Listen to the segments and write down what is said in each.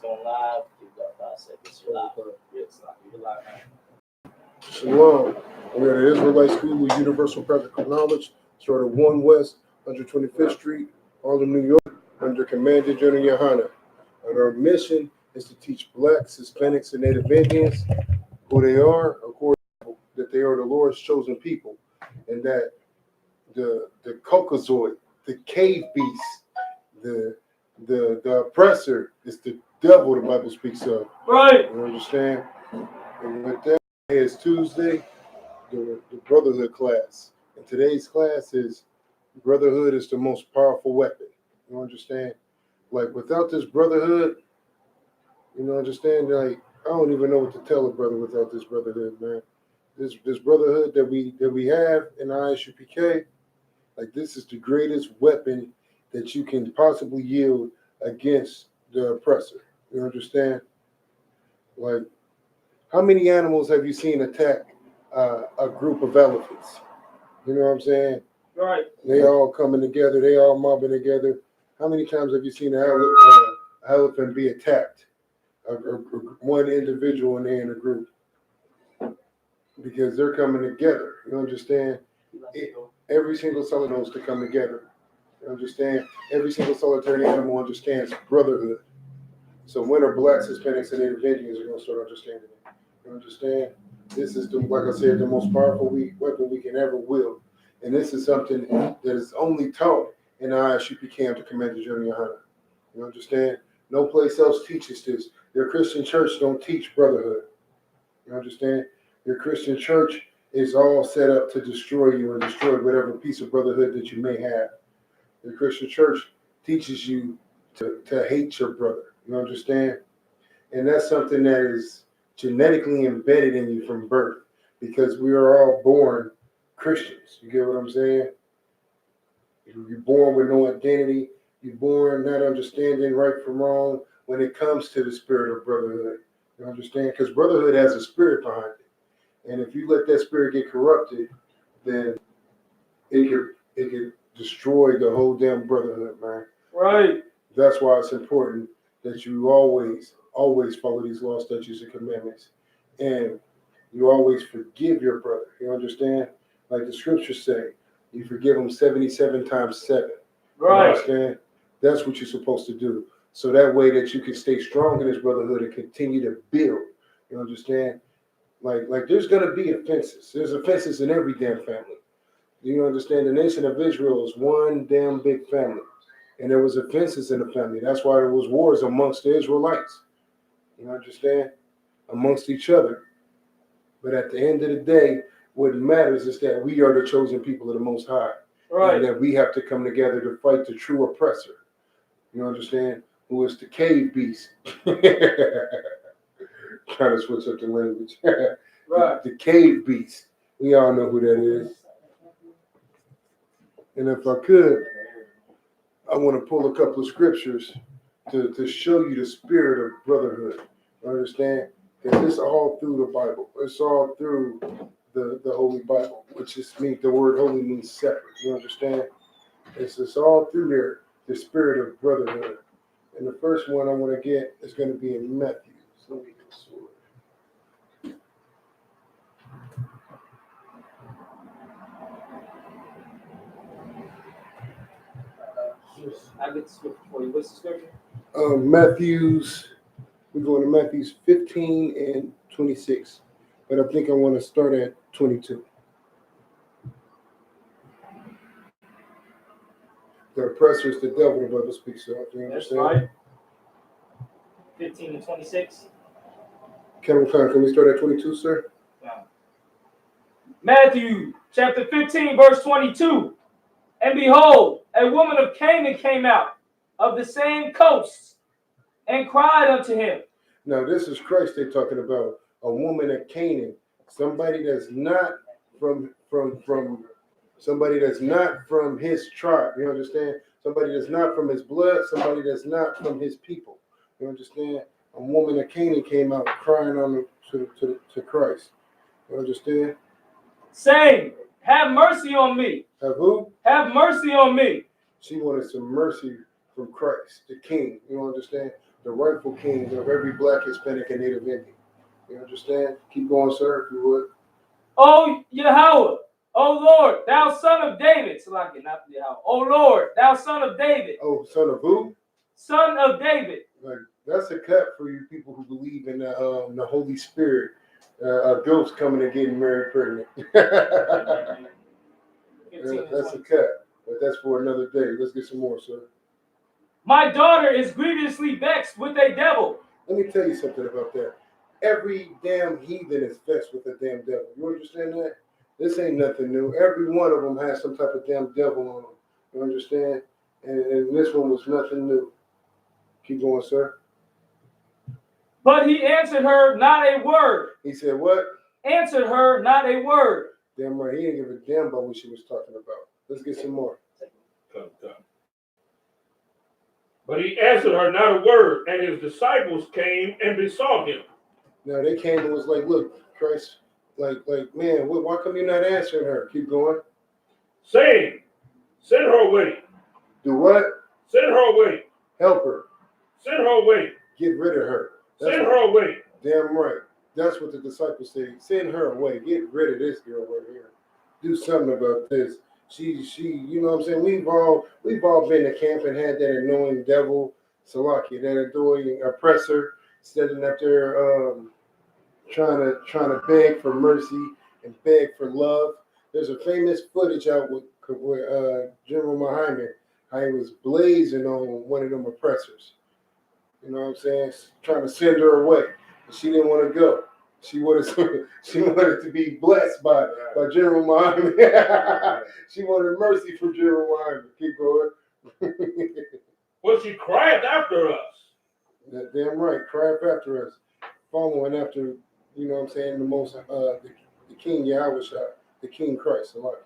going live. Give about 5 seconds. You're live. Yeah, it's live. You're live now. Shalom. We are the Israelite School of Universal Practical Knowledge, started 1 West, 125th Street, Harlem, New York, under Commander GEN.YAHANNA. And our mission is to teach blacks, Hispanics, and Native Indians who they are, according to that they are the Lord's chosen people, and that the Caucasoid, the cave beast, the oppressor is the devil the Bible speaks of. Right. You understand? And with that, it's Tuesday, the Brotherhood class. And today's class is Brotherhood is the most powerful weapon. You understand? Like, without this Brotherhood, you understand? Like, I don't even know what to tell a brother without this Brotherhood, man. This Brotherhood that we have in I.S.U.P.K, like, this is the greatest weapon that you can possibly yield against the oppressor. You understand? Like, how many animals have you seen attack a group of elephants? You know what I'm saying? Right. They all coming together. They all mobbing together. How many times have you seen an elephant be attacked? One individual in a group. Because they're coming together. You understand? Every single cell knows to come together. You understand? Every single solitary animal understands brotherhood. So when are blacks, Hispanics, and Native Indians are going to start understanding it? You understand? This is, like I said, the most powerful weapon we can ever wield. And this is something that is only taught in I.S.U.P.K under Commander GEN.YAHANNA. You understand? No place else teaches this. Your Christian church don't teach brotherhood. You understand? Your Christian church is all set up to destroy you and destroy whatever piece of brotherhood that you may have. The Christian church teaches you to hate your brother. You understand? And that's something that is genetically embedded in you from birth, because we are all born Christians. You get what I'm saying? You're born with no identity. You're born not understanding right from wrong when it comes to the spirit of brotherhood. You understand? Because brotherhood has a spirit behind it. And if you let that spirit get corrupted, then it could destroy the whole damn brotherhood, man. Right. That's why it's important that you always follow these laws, statutes, and commandments. And you always forgive your brother. You understand? Like the scriptures say, you forgive them 77 times 7. Right. You understand? That's what you're supposed to do. So that way that you can stay strong in this brotherhood and continue to build. You understand? Like there's going to be offenses. There's offenses in every damn family. Do you understand? The nation of Israel is one damn big family. And there was offenses in the family. That's why there was wars amongst the Israelites. You understand? Amongst each other. But at the end of the day, what matters is that we are the chosen people of the Most High. Right. And that we have to come together to fight the true oppressor. You understand? Who is the cave beast. Trying to switch up the language. Right. The cave beast. We all know who that is. And if I could, I want to pull a couple of scriptures to show you the spirit of brotherhood. You understand? Because it's all through the Bible. It's all through the Holy Bible, which just means the word holy means separate. You understand? It's all through there, the spirit of brotherhood. And the first one I want to get is going to be in Matthew. So let me get the sword. I get the scripture for you. What's the scripture? We're going to Matthews 15 and 26. But I think I want to start at 22. The oppressor is the devil, the Bible speaks of. You understand? That's right. 15 and 26. Can we start at 22, sir? Yeah. Matthew chapter 15, verse 22. And behold, a woman of Canaan came out of the same coast and cried unto him. Now, this is Christ they're talking about. A woman of Canaan. Somebody that's not from his tribe. You understand? Somebody that's not from his blood. Somebody that's not from his people. You understand? A woman of Canaan came out crying on to Christ. You understand? Saying, have mercy on me. Have who? Have mercy on me. She wanted some mercy from Christ, the King. You understand? The rightful King of every black, Hispanic, and Native Indian. You understand? Keep going, sir, if you would. O Yahweh, O Lord, thou son of David. Salaki, not Yahweh. O Lord, thou son of David. Oh, son of who? Son of David. Like, that's a cut for you people who believe in the Holy Spirit, a ghost coming and getting married pregnant. That's a cut, but that's for another day. Let's get some more, sir. My daughter is grievously vexed with a devil. Let me tell you something about that. Every damn heathen is vexed with a damn devil. You understand that? This ain't nothing new. Every one of them has some type of damn devil on them. You understand? And this one was nothing new. Keep going, sir. But he answered her not a word. He said what? Answered her not a word. Damn right. He didn't give a damn about what she was talking about. Let's get some more. But he answered her not a word, and his disciples came and besought him. Now they came and was like, look, Christ, like, man, why come you not answering her? Keep going. Saying, send her away. Do what? Send her away. Help her. Send her away. Get rid of her. Send her away. Damn right. That's what the disciples say. Send her away. Get rid of this girl right here. Do something about this. She, you know what I'm saying? We've all been to camp and had that annoying devil, Salaki, that annoying oppressor, standing up there trying to beg for mercy and beg for love. There's a famous footage out with General Muhammad, how he was blazing on one of them oppressors. You know what I'm saying? Trying to send her away. But she didn't want to go. She wanted to be blessed by General Muhammad. She wanted mercy from General Muhammad. Keep going. Well, she cried after us. That damn right. Cry after us. Following after, you know what I'm saying, the most the King Yahweh, the King Christ. Go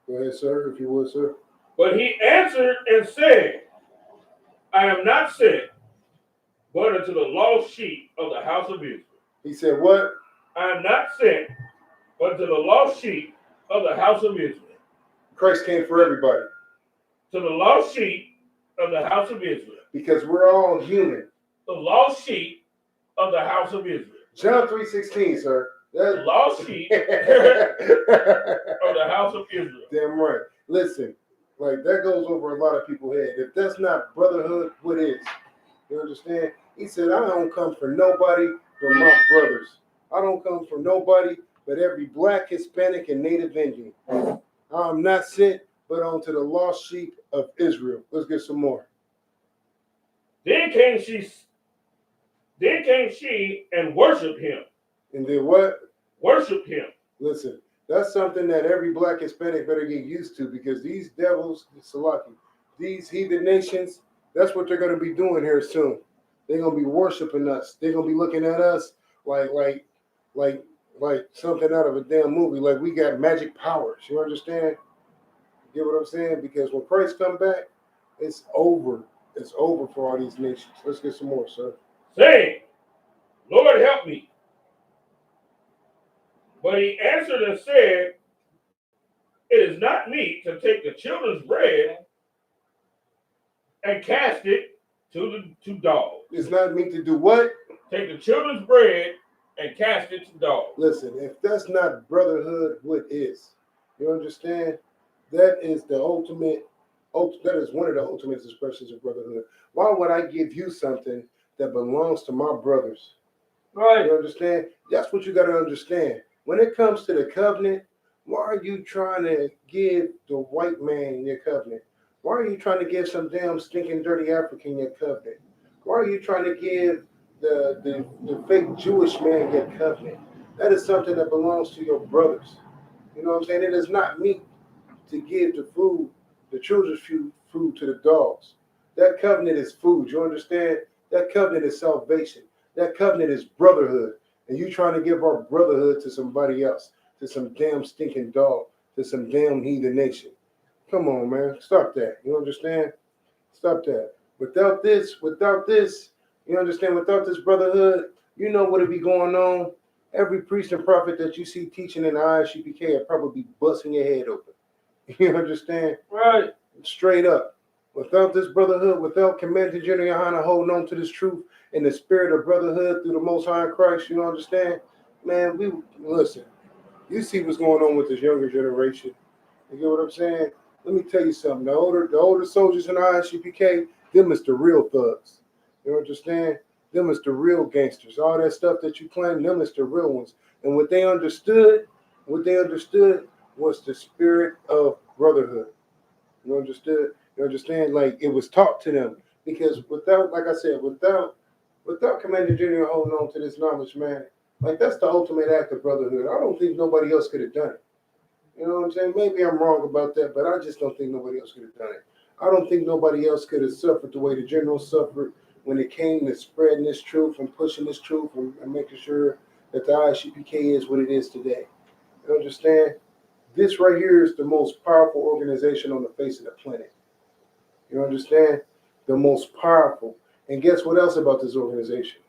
ahead, sir, if you would, sir. But he answered and said, I am not sent, but unto the lost sheep of the house of Israel. He said what? I am not sent, but to the lost sheep of the house of Israel. Christ came for everybody. To the lost sheep of the house of Israel. Because we're all human. The lost sheep of the house of Israel. John 3:16, sir. The lost sheep of the house of Israel. Damn right. Listen, like that goes over a lot of people's head. If that's not brotherhood, what is? You understand? He said, I don't come for nobody but my brothers. I don't come for nobody but every black, Hispanic, and Native Indian. I'm not sent, but onto the lost sheep of Israel. Let's get some more. Then came she and worshipped him. And then what? Worship him. Listen, that's something that every black Hispanic better get used to, because these devils, Salaki, these heathen nations, that's what they're going to be doing here soon. They're going to be worshiping us. They're going to be looking at us like something out of a damn movie, like we got magic powers. You understand? You get what I'm saying? Because when Christ come back, it's over. It's over for all these nations. Let's get some more, sir. Saying, Lord, help me. But he answered and said, it is not meet to take the children's bread and cast it to dogs. It's not meant to do what? Take the children's bread and cast it to dogs. Listen, if that's not brotherhood, what is? You understand? That is the ultimate. That is one of the ultimate expressions of brotherhood. Why would I give you something that belongs to my brothers? Right. You understand? That's what you got to understand. When it comes to the covenant, why are you trying to give the white man your covenant? Why are you trying to give some damn stinking dirty African your covenant? Why are you trying to give the fake Jewish man your covenant? That is something that belongs to your brothers. You know what I'm saying? It is not meat to give the food, the children's food to the dogs. That covenant is food. You understand? That covenant is salvation. That covenant is brotherhood. And you trying to give our brotherhood to somebody else, to some damn stinking dog, to some damn heathen nation. Come on, man. Stop that. You understand? Stop that. Without this, you understand? Without this brotherhood, you know what would be going on? Every priest and prophet that you see teaching in the I.S.U.P.K. will probably be busting your head open. You understand? Right. Straight up. Without this brotherhood, without Commander Gen.YAHANNA holding on to this truth and the spirit of brotherhood through the Most High in Christ, you understand? Man, we listen. You see what's going on with this younger generation. You get what I'm saying? Let me tell you something. The older soldiers in I.S.U.P.K, them is the real thugs. You understand? Them is the real gangsters. All that stuff that you claim, them is the real ones. And what they understood was the spirit of brotherhood. You understood? You understand? Like it was taught to them. Because without, like I said, without Commander Junior holding on to this knowledge, man, like that's the ultimate act of brotherhood. I don't think nobody else could have done it. You know what I'm saying? Maybe I'm wrong about that, but I just don't think nobody else could have done it. I don't think nobody else could have suffered the way the general suffered when it came to spreading this truth and pushing this truth and making sure that the I.S.U.P.K is what it is today. You understand? This right here is the most powerful organization on the face of the planet. You understand? The most powerful. And guess what else about this organization?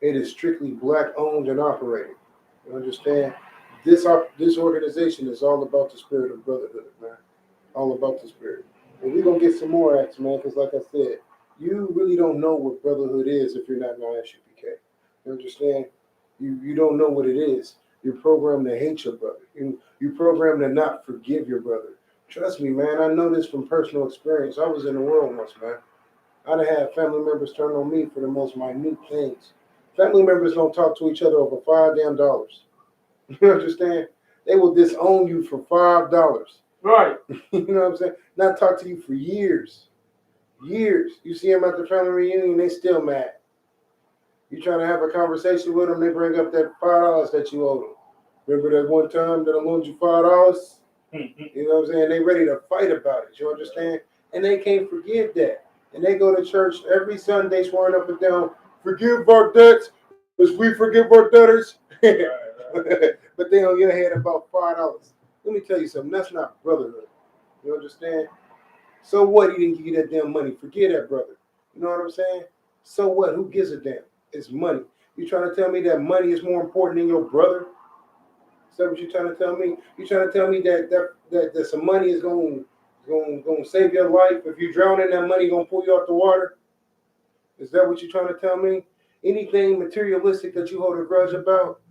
It is strictly black owned and operated. You understand? This organization is all about the spirit of brotherhood, man. All about the spirit. And we're going to get some more acts, man, because like I said, you really don't know what brotherhood is if you're not in I.S.U.P.K. You understand? You don't know what it is. You're programmed to hate your brother. You're programmed to not forgive your brother. Trust me, man. I know this from personal experience. I was in the world once, man. I'd have family members turn on me for the most minute things. Family members don't talk to each other over $5 damn. You understand? They will disown you for $5. Right. You know what I'm saying? Not talk to you for years. Years. You see them at the family reunion, they still mad. You trying to have a conversation with them, they bring up that $5 that you owe them. Remember that one time that I loaned you $5? You know what I'm saying? They ready to fight about it. You understand? And they can't forgive that. And they go to church every Sunday swearing up and down, forgive our debts as we forgive our debtors. But they on your head about $5. Let me tell you something. That's not brotherhood. You understand? So what? He didn't give you that damn money. Forget that, brother. You know what I'm saying? So what? Who gives a damn? It's money. You trying to tell me that money is more important than your brother? Is that what you're trying to tell me? You trying to tell me that some money is going to save your life? If you drown in that money, going to pull you out the water? Is that what you're trying to tell me? Anything materialistic that you hold a grudge about?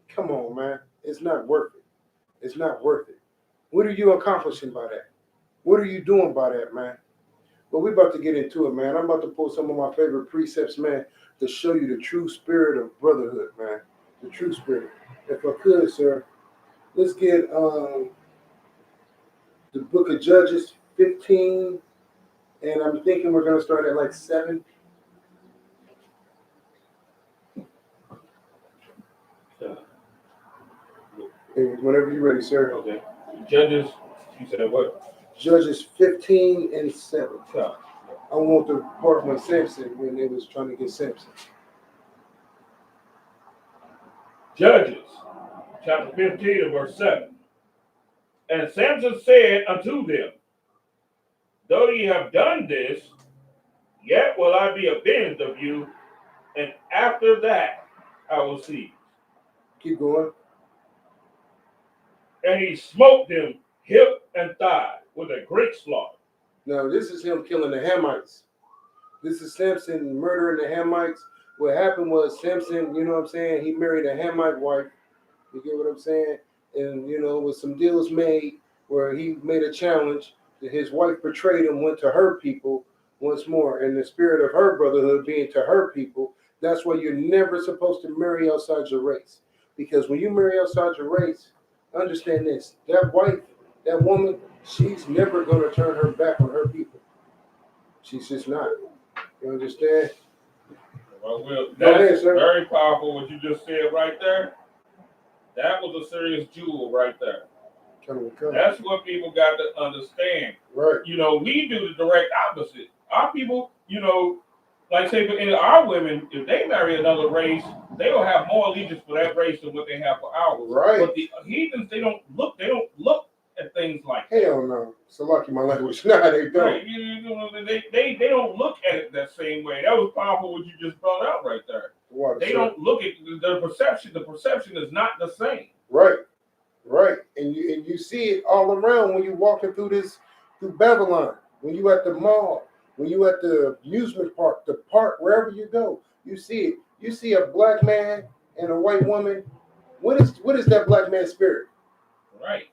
Come on, man. It's not worth it. It's not worth it. What are you accomplishing by that? What are you doing by that, man? But we're about to get into it, man. I'm about to pull some of my favorite precepts, man, to show you the true spirit of brotherhood, man. The true spirit. If I could, sir, let's get the book of Judges 15, and I'm thinking we're going to start at like 7. Whenever you're ready, sir. Okay. Judges, you said what? Judges 15 and 7. Yeah. I want the part when Samson, when they was trying to get Samson. Judges, chapter 15 and verse 7. And Samson said unto them, though ye have done this, yet will I be avenged of you, and after that I will see. Keep going. And he smote them hip and thigh with a great slaughter. Now, this is him killing the Hamites. This is Samson murdering the Hamites. What happened was Samson, you know what I'm saying, he married a Hamite wife. You get what I'm saying? And, you know, with some deals made where he made a challenge that his wife betrayed him, went to her people once more. And the spirit of her brotherhood being to her people, that's why you're never supposed to marry outside your race. Because when you marry outside your race, understand this, that wife, that woman, she's never going to turn her back on her people. She's just not. You understand? Well, That's very powerful what you just said right there. That was a serious jewel right there. That's what people got to understand. Right. You know, we do the direct opposite. Our people, you know, like say, in our women, if they marry another race, they will have more allegiance for that race than what they have for ours. Right. But the heathens, they don't look at things like that. Hell no. So lucky my language. Nah, they don't. Right. They don't look at it that same way. That was powerful what you just brought out right there. They don't look at the perception. The perception is not the same. Right. Right. And you see it all around when you're walking through Babylon. when you at the mall, when you at the amusement park, the park, wherever you go, you see it. You see a black man and a white woman. What is that black man's spirit? Right.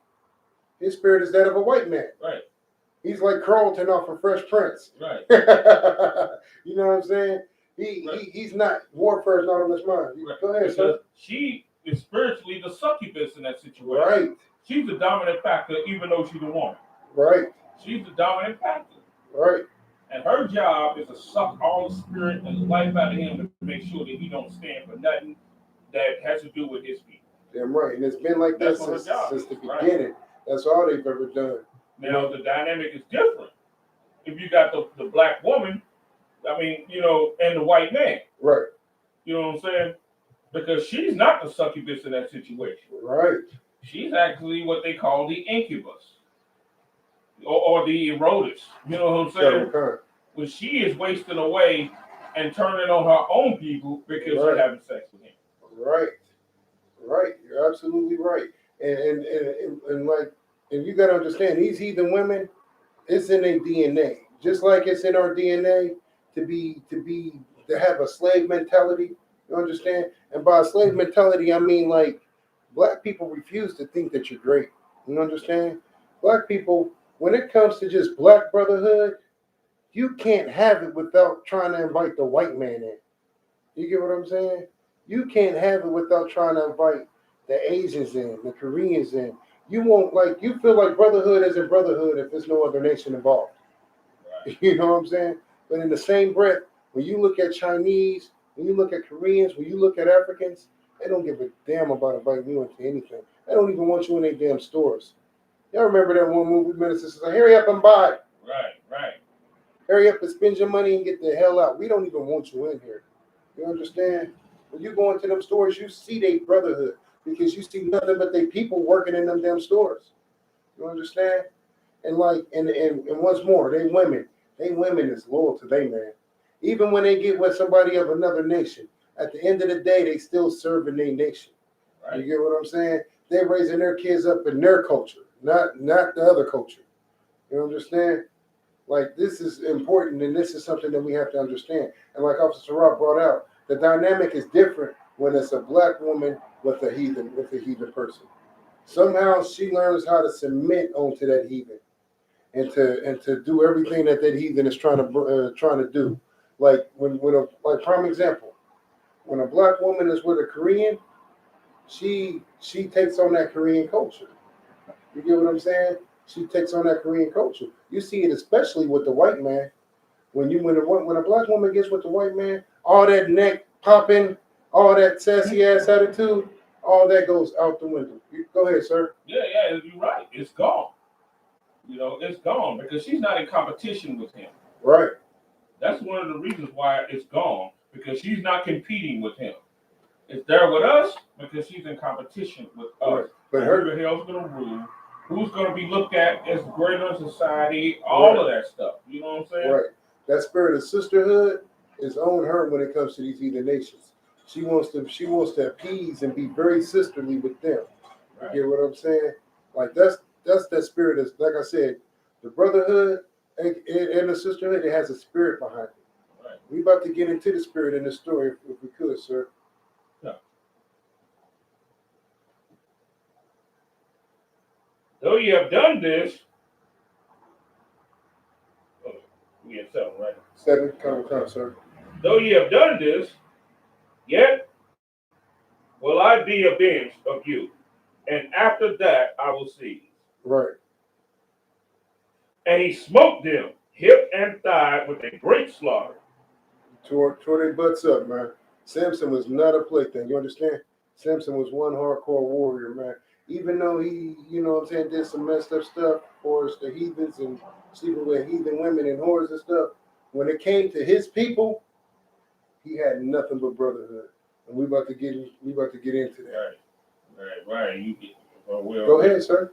His spirit is that of a white man. Right. He's like Carlton off of Fresh Prince. Right. You know what I'm saying? He's not warfare is not on his mind. Right. Go ahead, Because sir. she is spiritually the succubus in that situation. Right. She's the dominant factor, even though she's a woman. Right. She's the dominant factor. Right. And her job is to suck all the spirit and life out of him to make sure that he don't stand for nothing that has to do with his people. Damn right. And it's been like that since the beginning. Right. That's all they've ever done. Now, the dynamic is different. If you got the black woman, I mean, you know, and the white man. Right. You know what I'm saying? Because she's not the succubus in that situation. Right. She's actually what they call the incubus. Or the erotus. You know what I'm saying? Okay. When she is wasting away and turning on her own people because she's having sex with him. Right. Right. You're absolutely right. And like, and you gotta understand, these heathen women, it's in their DNA. Just like it's in our DNA to have a slave mentality. You understand? And by a slave mentality, I mean like black people refuse to think that you're great. You understand? Black people, when it comes to just black brotherhood, you can't have it without trying to invite the white man in. You get what I'm saying? You can't have it without trying to invite the Asians in, the Koreans in. You won't like, you feel like brotherhood isn't brotherhood if there's no other nation involved. Right. You know what I'm saying? But in the same breath, when you look at Chinese, when you look at Koreans, when you look at Africans, they don't give a damn about inviting you into anything. They don't even want you in their damn stores. Y'all remember that one movie, Minister says, hurry up and buy. Right, right. Hurry up and spend your money and get the hell out. We don't even want you in here. You understand? When you go into them stores, you see their brotherhood because you see nothing but they people working in them damn stores. You understand? And like, and once more, they women is loyal to they man. Even when they get with somebody of another nation, at the end of the day, they still serving their nation. Right. You get what I'm saying? They're raising their kids up in their culture, not the other culture. You understand? Like, this is important, and this is something that we have to understand. And like Officer Rob brought out, the dynamic is different when it's a black woman with a heathen person. Somehow she learns how to submit onto that heathen, and to do everything that heathen is trying to do. Like like prime example, when a black woman is with a Korean, she takes on that Korean culture. You get what I'm saying? She takes on that Korean culture. You see it especially with the white man. When a black woman gets with the white man, all that neck popping, all that sassy ass attitude, all that goes out the window. Go ahead, sir. Yeah, you're right. It's gone. You know, it's gone because she's not in competition with him. Right. That's one of the reasons why it's gone, because she's not competing with him. It's there with us because she's in competition with us. Right. But who the hell's going to rule? Who's going to be looked at as greater in society? All of that stuff. You know what I'm saying? Right. That spirit of sisterhood is on her when it comes to these heathen nations. She wants to appease and be very sisterly with them. Right. You get what I'm saying? Like that's that spirit. Is like I said, the brotherhood and the sisterhood. It has a spirit behind it. Right. We about to get into the spirit in this story if we could, sir. Yeah. Though you have done this, we at 7, right? 7, come, sir. Though you have done this, yet will I be avenged of you, and after that I will see. Right. And he smote them hip and thigh with a great slaughter. Tore their butts up, man. Samson was not a plaything. You understand? Samson was one hardcore warrior, man. Even though he, you know what I'm saying, did some messed up stuff for the heathens and sleeping with heathen women and whores and stuff, when it came to his people, he had nothing but brotherhood. And we about to get into that. Right. Go ahead, sir.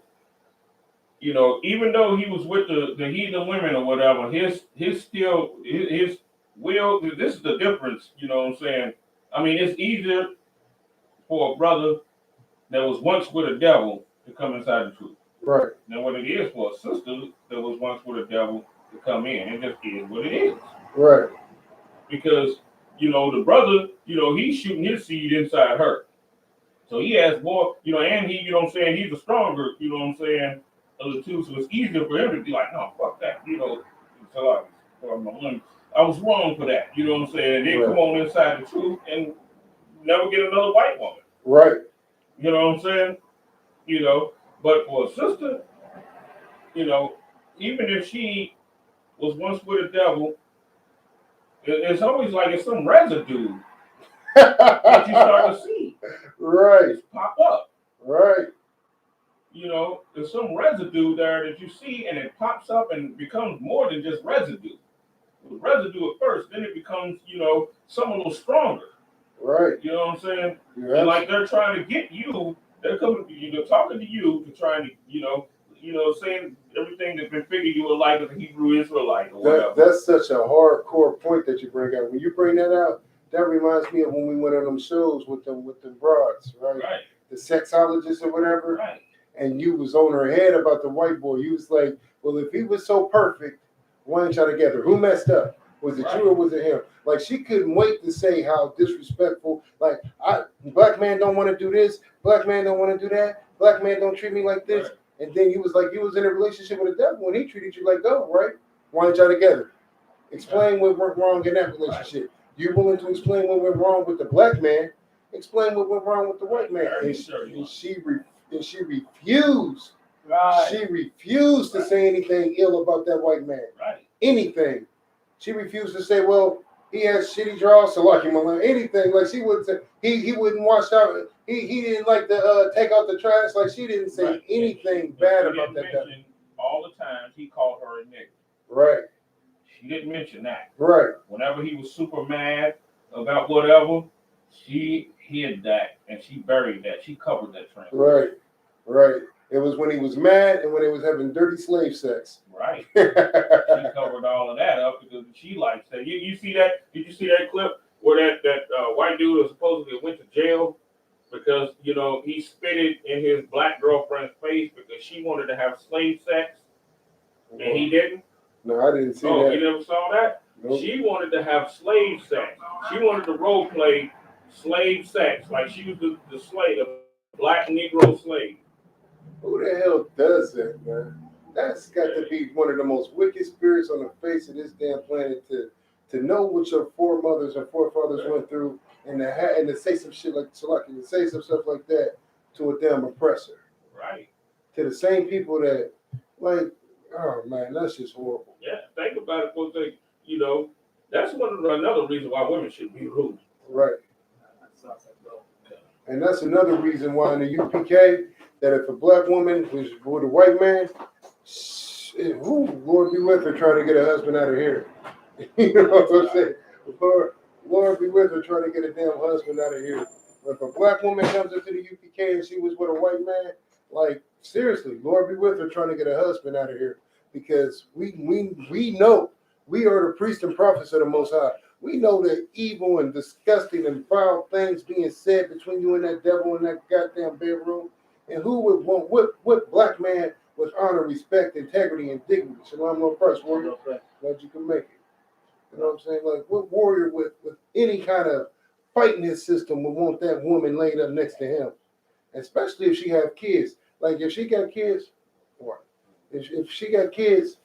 You know, even though he was with the heathen women or whatever, his will, this is the difference, you know what I'm saying? I mean, it's easier for a brother that was once with a devil to come inside the truth. Right. Than what it is for a sister that was once with a devil to come in. It just is what it is. Right. Because, the brother, he's shooting his seed inside her. So he has more, and he, he's a stronger, of the two. So it's easier for him to be like, no, fuck that, so I was wrong for that, And then come on inside the truth and never get another white woman. Right. You know what I'm saying? But for a sister, even if she was once with a devil, it's always like it's some residue that you start to see. Right. Just pop up. Right. There's some residue there that you see, and it pops up and becomes more than just residue. It was residue at first, then it becomes, some a little stronger. Right. You know what I'm saying? Yeah. And like they're trying to get you, they're coming to you, they're talking to you to try and, saying everything that's been figured you were like as a Hebrew Israelite or whatever. That's such a hardcore point that you bring out. When you bring that out, that reminds me of when we went on them shows with them broads, right? Right. The sexologists or whatever. Right. And you was on her head about the white boy. You was like, well, if he was so perfect, why ain't y'all together? Who messed up? Was it you or was it him? Like, she couldn't wait to say how disrespectful. Like, black man don't want to do this. Black man don't want to do that. Black man don't treat me like this. Right. And then you was like, you was in a relationship with the devil and he treated you like gold, right? Why ain't y'all together? Explain what went wrong in that relationship. You willing to explain what went wrong with the black man? Explain what went wrong with the white man. And she refused. Right. She refused to say anything ill about that white man. Right. Anything. She refused to say, well, he has shitty draws, so like him alone. Anything. Like, she wouldn't say he wouldn't wash out. He didn't like to take out the trash. Like, she didn't say anything bad about that guy. All the times he called her a nigger. Right. She didn't mention that. Right. Whenever he was super mad about whatever, she hid that and she buried that. She covered that trend. Right. Right. It was when he was mad and when they was having dirty slave sex. Right. She covered all of that up because she likes that. You see that? Did you see that clip where that white dude was supposedly went to jail because, he spitted in his black girlfriend's face because she wanted to have slave sex and he didn't? No, I didn't see that. Oh, you never saw that? Nope. She wanted to have slave sex. She wanted to role play slave sex, like she was the slave, the black Negro slave. Who the hell does that, man? That's got to be one of the most wicked spirits on the face of this damn planet to know what your foremothers and forefathers went through and to say some shit like to say some stuff like that to a damn oppressor. Right. To the same people that, like, oh man, that's just horrible. Yeah, think about it for a second. That's another reason why women should be rude. Right. And that's another reason why in the UPK, that if a black woman was with a white man, Lord be with her trying to get a husband out of here. You know what I'm saying? Lord be with her trying to get a damn husband out of here. If a black woman comes into the UPK and she was with a white man, like, seriously, Lord be with her trying to get a husband out of here. Because we know we are the priests and prophets of the Most High. We know that evil and disgusting and foul things being said between you and that devil in that goddamn bedroom. And who would want what black man with honor, respect, integrity, and dignity? Shalom, no price, warrior. Glad you can make it. You know what I'm saying? Like, what warrior with any kind of fighting his system would want that woman laid up next to him? Especially if she have kids. Like, if she got kids, what? If she got kids,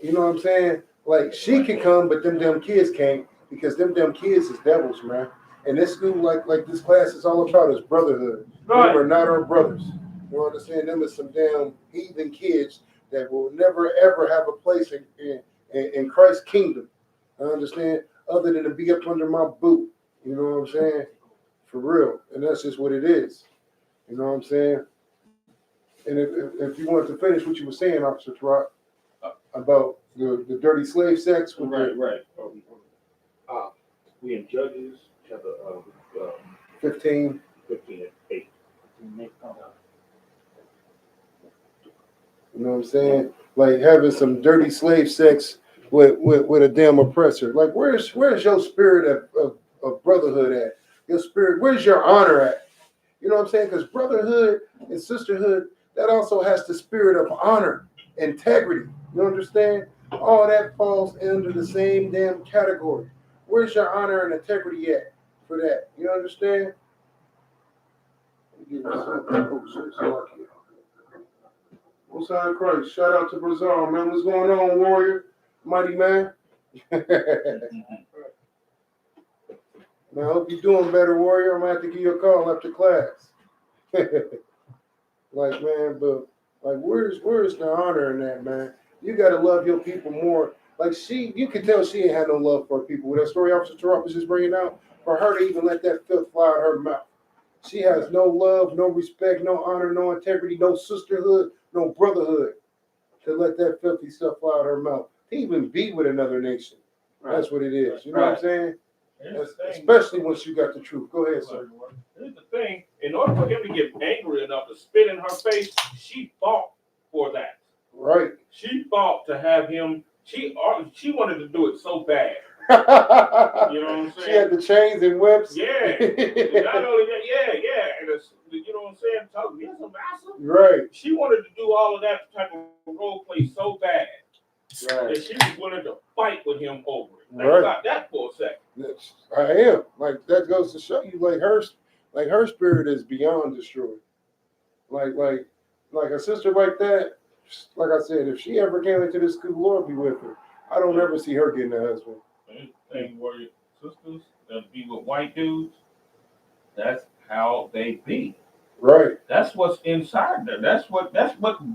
you know what I'm saying? Like, she can come, but them kids can't because them kids is devils, man. And this dude, like this class is all about is brotherhood. Right. They are not our brothers. You understand? Them is some damn heathen kids that will never ever have a place in Christ's kingdom. I understand, other than to be up under my boot. You know what I'm saying? For real. And that's just what it is. You know what I'm saying? And if you wanted to finish what you were saying, Officer Trot, about the dirty slave sex. With right. We in Judges chapter 15 and 8. You know what I'm saying? Like having some dirty slave sex with a damn oppressor. Like where's your spirit of brotherhood at? Your spirit, where's your honor at? You know what I'm saying? Because brotherhood and sisterhood, that also has the spirit of honor, integrity. You understand? All that falls under the same damn category. Where's your honor and integrity at for that? You understand? What's on Christ? Shout out to Brazil, man. What's going on, Warrior? Mighty man. Now, I hope you're doing better, Warrior. I'm gonna have to give you a call after class. Like, man, but like, where's the honor in that, man? You gotta love your people more. Like, you can tell she ain't had no love for people. With that story Officer Terrell was just bringing out, for her to even let that filth fly out her mouth. She has no love, no respect, no honor, no integrity, no sisterhood, no brotherhood to let that filthy stuff fly out her mouth. To even be with another nation. Right. That's what it is. You know what I'm saying? Especially once you got the truth. Go ahead, sir. Here's the thing. In order for him to get angry enough to spit in her face, she fought for that. Right. She fought to have him. She wanted to do it so bad. You know what I'm saying? She had the chains and whips. Yeah. Not only that, yeah. And you know what I'm saying? Talking, yes, a master. Right. She wanted to do all of that type of role play so bad. Right. That she was willing to fight with him over it. Think about that for a second. I am. Like, that goes to show you, like her spirit is beyond destroyed. Like a sister like that, like I said, if she ever came into this school, Lord be with her. I don't ever see her getting a husband. Thing where your sisters that be with white dudes, that's how they be. Right. That's what's inside there. That's what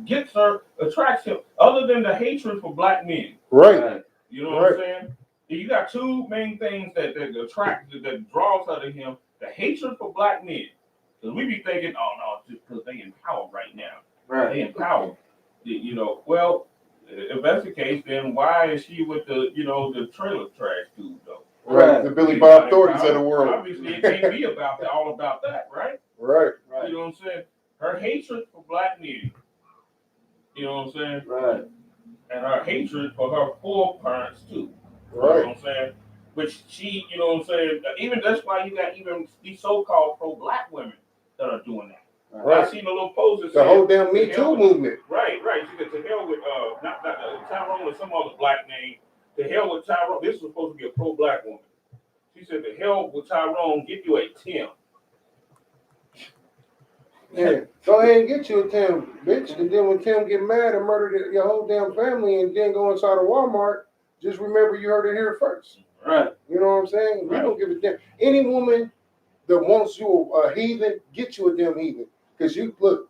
gets her, attracts him. Other than the hatred for black men. Right. You know what I'm saying? You got two main things that attract, that draws her to him: the hatred for black men. Because we be thinking, oh no, just because they empowered right now. Right. They empowered. You know, well, if that's the case, then why is she with the trailer trash dude though? Right. The Billy Bob Thorntons of the world. Obviously, it can't be all about that, right? Right. You know what I'm saying? Her hatred for black men. You know what I'm saying? Right. And her hatred for her foreparents too. Right. You know what I'm saying? Which she, you know what I'm saying? Even that's why you got even these so-called pro-black women that are doing that. Right. I seen a little post that the whole damn Me Too movement. Right. She said to hell with not Tyrone or some other black name. To hell with Tyrone. This was supposed to be a pro-black woman. She said to hell with Tyrone. Give you a Tim. Yeah, go ahead and get you a Tim, bitch. And then when Tim get mad and murder your whole damn family and then go inside of Walmart, just remember you heard it here first. Right. You know what I'm saying? Right. We don't give a damn. Any woman that wants you a heathen, get you a damn heathen. Because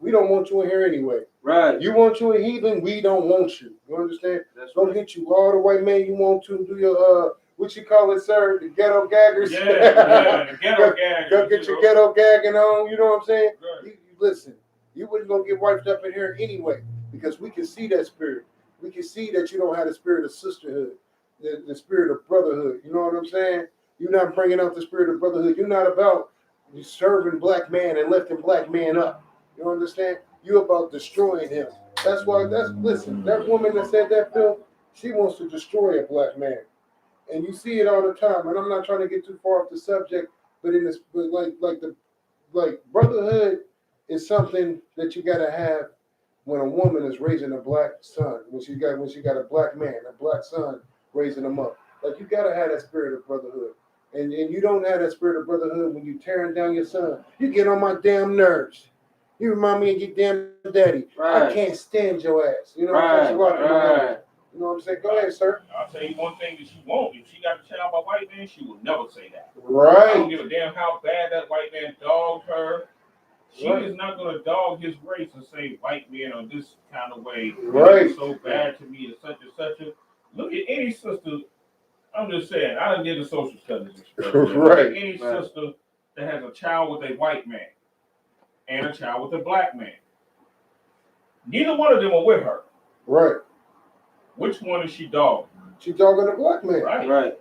we don't want you in here anyway. Right. You want you a heathen, we don't want you. You understand? That's don't get you all the white man you want to do your what you call it, sir? The ghetto gaggers. Yeah, the ghetto gaggers. Go get your ghetto gagging on. You know what I'm saying? Right. Listen, you wasn't gonna get wiped up in here anyway, because we can see that spirit. We can see that you don't have the spirit of sisterhood, the spirit of brotherhood. You know what I'm saying? You're not bringing out the spirit of brotherhood. You're not about serving black man and lifting black man up. You understand? You're about destroying him. Listen, that woman that said that, Phil, she wants to destroy a black man. And you see it all the time. And I'm not trying to get too far off the subject, but like brotherhood is something that you gotta have when a woman is raising a black son. When she got a black man, a black son raising him up. Like, you gotta have that spirit of brotherhood. And you don't have that spirit of brotherhood when you tearing down your son. You get on my damn nerves. You remind me of your damn daddy. Right. I can't stand your ass. You know what I'm saying? Right. You know what I'm saying? Go ahead, sir. I'll tell you one thing that she won't. If she got a child by white man, she will never say that. Right. I don't give a damn how bad that white man dogged her. She is not going to dog his race and say white men are this kind of way. Right. So bad to me and such and such. Look at any sister. I'm just saying, I didn't get a social studies experience. Right. Any sister that has a child with a white man and a child with a black man. Neither one of them are with her. Right. Which one is she dogging? She dogging the black man. Right.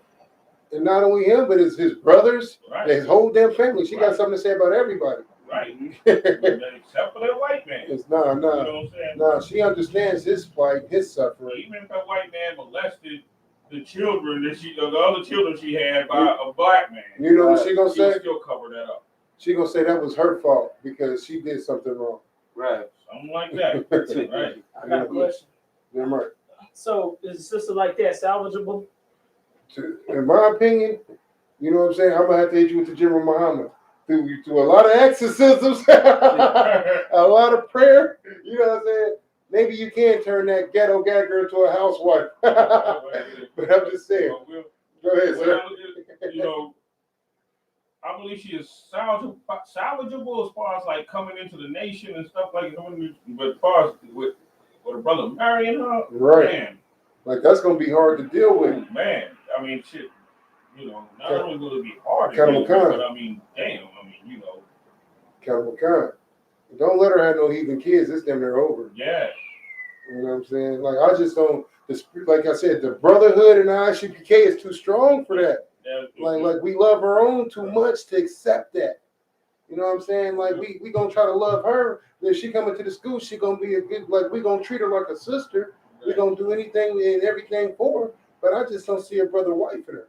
And not only him, but it's his brothers, his whole damn family. She got something to say about everybody. Right. Except for that white man. You know what I'm saying? She understands his plight, his suffering. Even if that white man molested the children the other children she had by a black man. You know what she gonna say? She'll still cover that up. She gonna say that was her fault because she did something wrong. Right. Something like that. Right. I got a question. Yeah, right. So is a sister like that salvageable? In my opinion, you know what I'm saying? I'm gonna have to hit you with the General Muhammad. Through a lot of exorcisms, a lot of prayer, you know what I'm saying? Maybe you can turn that ghetto gagger into a housewife. But I'm just saying. Go ahead, sir. You know, I believe she is salvageable as far as like coming into the nation and stuff like that. But as far as with a brother marrying her, right? Man, like that's gonna be hard to deal with. Man, I mean, shit. You know, not only will it be hard to deal with, but I mean, damn. I mean, you know. Kind. Don't let her have no heathen kids. It's damn near over. Yeah. You know what I'm saying? Like I just don't. Like I said, the Brotherhood and the I.S.U.P.K is too strong for that. Like we love our own too much to accept that. You know what I'm saying? Like we gonna try to love her. Then she come into the school, she gonna be a good. Like we gonna treat her like a sister. We gonna do anything and everything for her. But I just don't see a brother wife in her.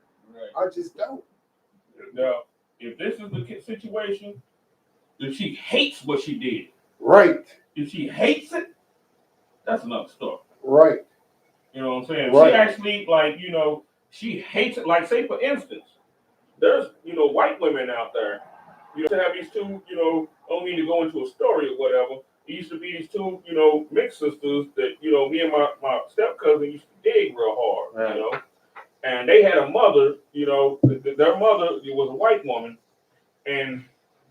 I just don't. Now, if this is the situation, if she hates what she did, right? If she hates it, that's another story, right? You know what I'm saying? Right. She actually, like, you know, she hates it. Like, say for instance, there's, you know, white women out there. You know, to have these two, you know, don't mean to go into a story or whatever. It used to be these two, you know, mixed sisters that, you know, me and my step cousin used to dig real hard, right. You know. And they had a mother, you know, their mother was a white woman, and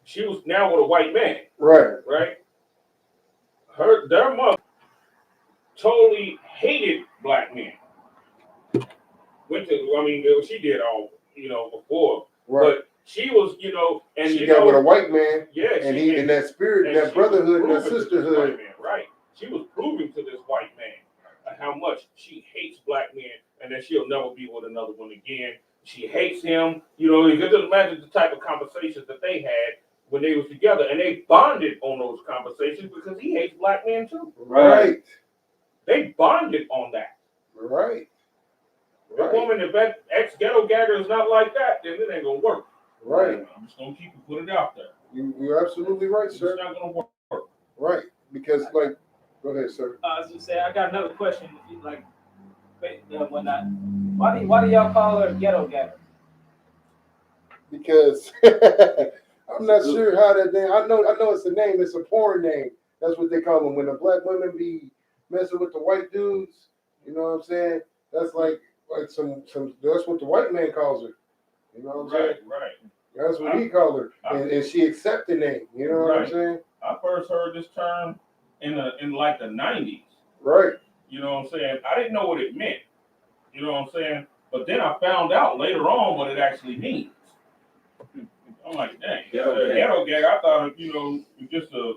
she was now with a white man. Right. Right? Their mother totally hated black men. She did all, you know, before. Right. But she was, you know, and she got with a white man. Yeah. And he in that spirit, that brotherhood, and that sisterhood. Man, right. She was proving to this white man how much she hates black men and that she'll never be with another one again. She hates him. You know, you can just imagine the type of conversations that they had when they was together, and they bonded on those conversations because he hates black men too. Right. They bonded on that. Right. The woman, if that ex-ghetto gagger is not like that, then it ain't gonna work. Right. I'm just gonna keep put it out there. You're absolutely right, sir. It's not gonna work. Right. Because like, go ahead, sir. I was just saying, I got another question. If you like, why do y'all call her ghetto gagger? Because I'm not sure how that name. I know it's a name. It's a porn name. That's what they call them when the black women be messing with the white dudes. You know what I'm saying? That's like some. That's what the white man calls her. You know what I'm saying? Right. That's what he called her, and she accepted the name. You know what I'm saying? I first heard this term in like the 90s. Right. You know what I'm saying? I didn't know what it meant. You know what I'm saying? But then I found out later on what it actually means. I'm like, dang, ghetto gag. I thought, you know, just a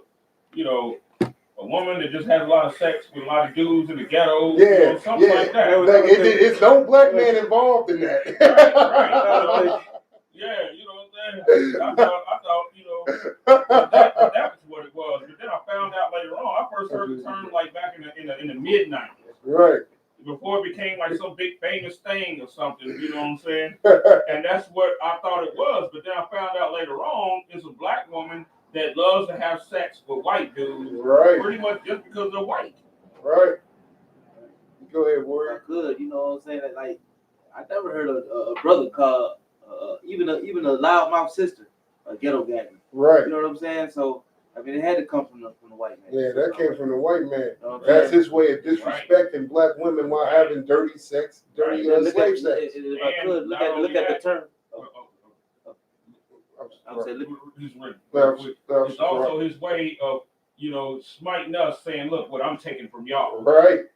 woman that just has a lot of sex with a lot of dudes in the ghetto. Yeah, you know, something like that. Like, it's no black man involved in that. Right. Yeah, you know what I'm saying? I thought, you know, that was what it was. But then I found out later on. I first heard the term like back in the mid-90s. Right. Before it became like some big famous thing or something, you know what I'm saying? And that's what I thought it was. But then I found out later on it's a black woman that loves to have sex with white dudes. Right. Pretty much just because they're white. Right. Go ahead, Warren. Good, you know what I'm saying? Like, I never heard of a brother called even a loudmouth sister, a ghetto gagger. Right. You know what I'm saying? So I mean, it had to come from the white man. Yeah, that came from the white man. You know that's his way of disrespecting black women while having dirty sex, dirty slave sex. If I could look at the term. I would say, it's also his way of, you know, smiting us, saying, "Look, what I'm taking from y'all." Right.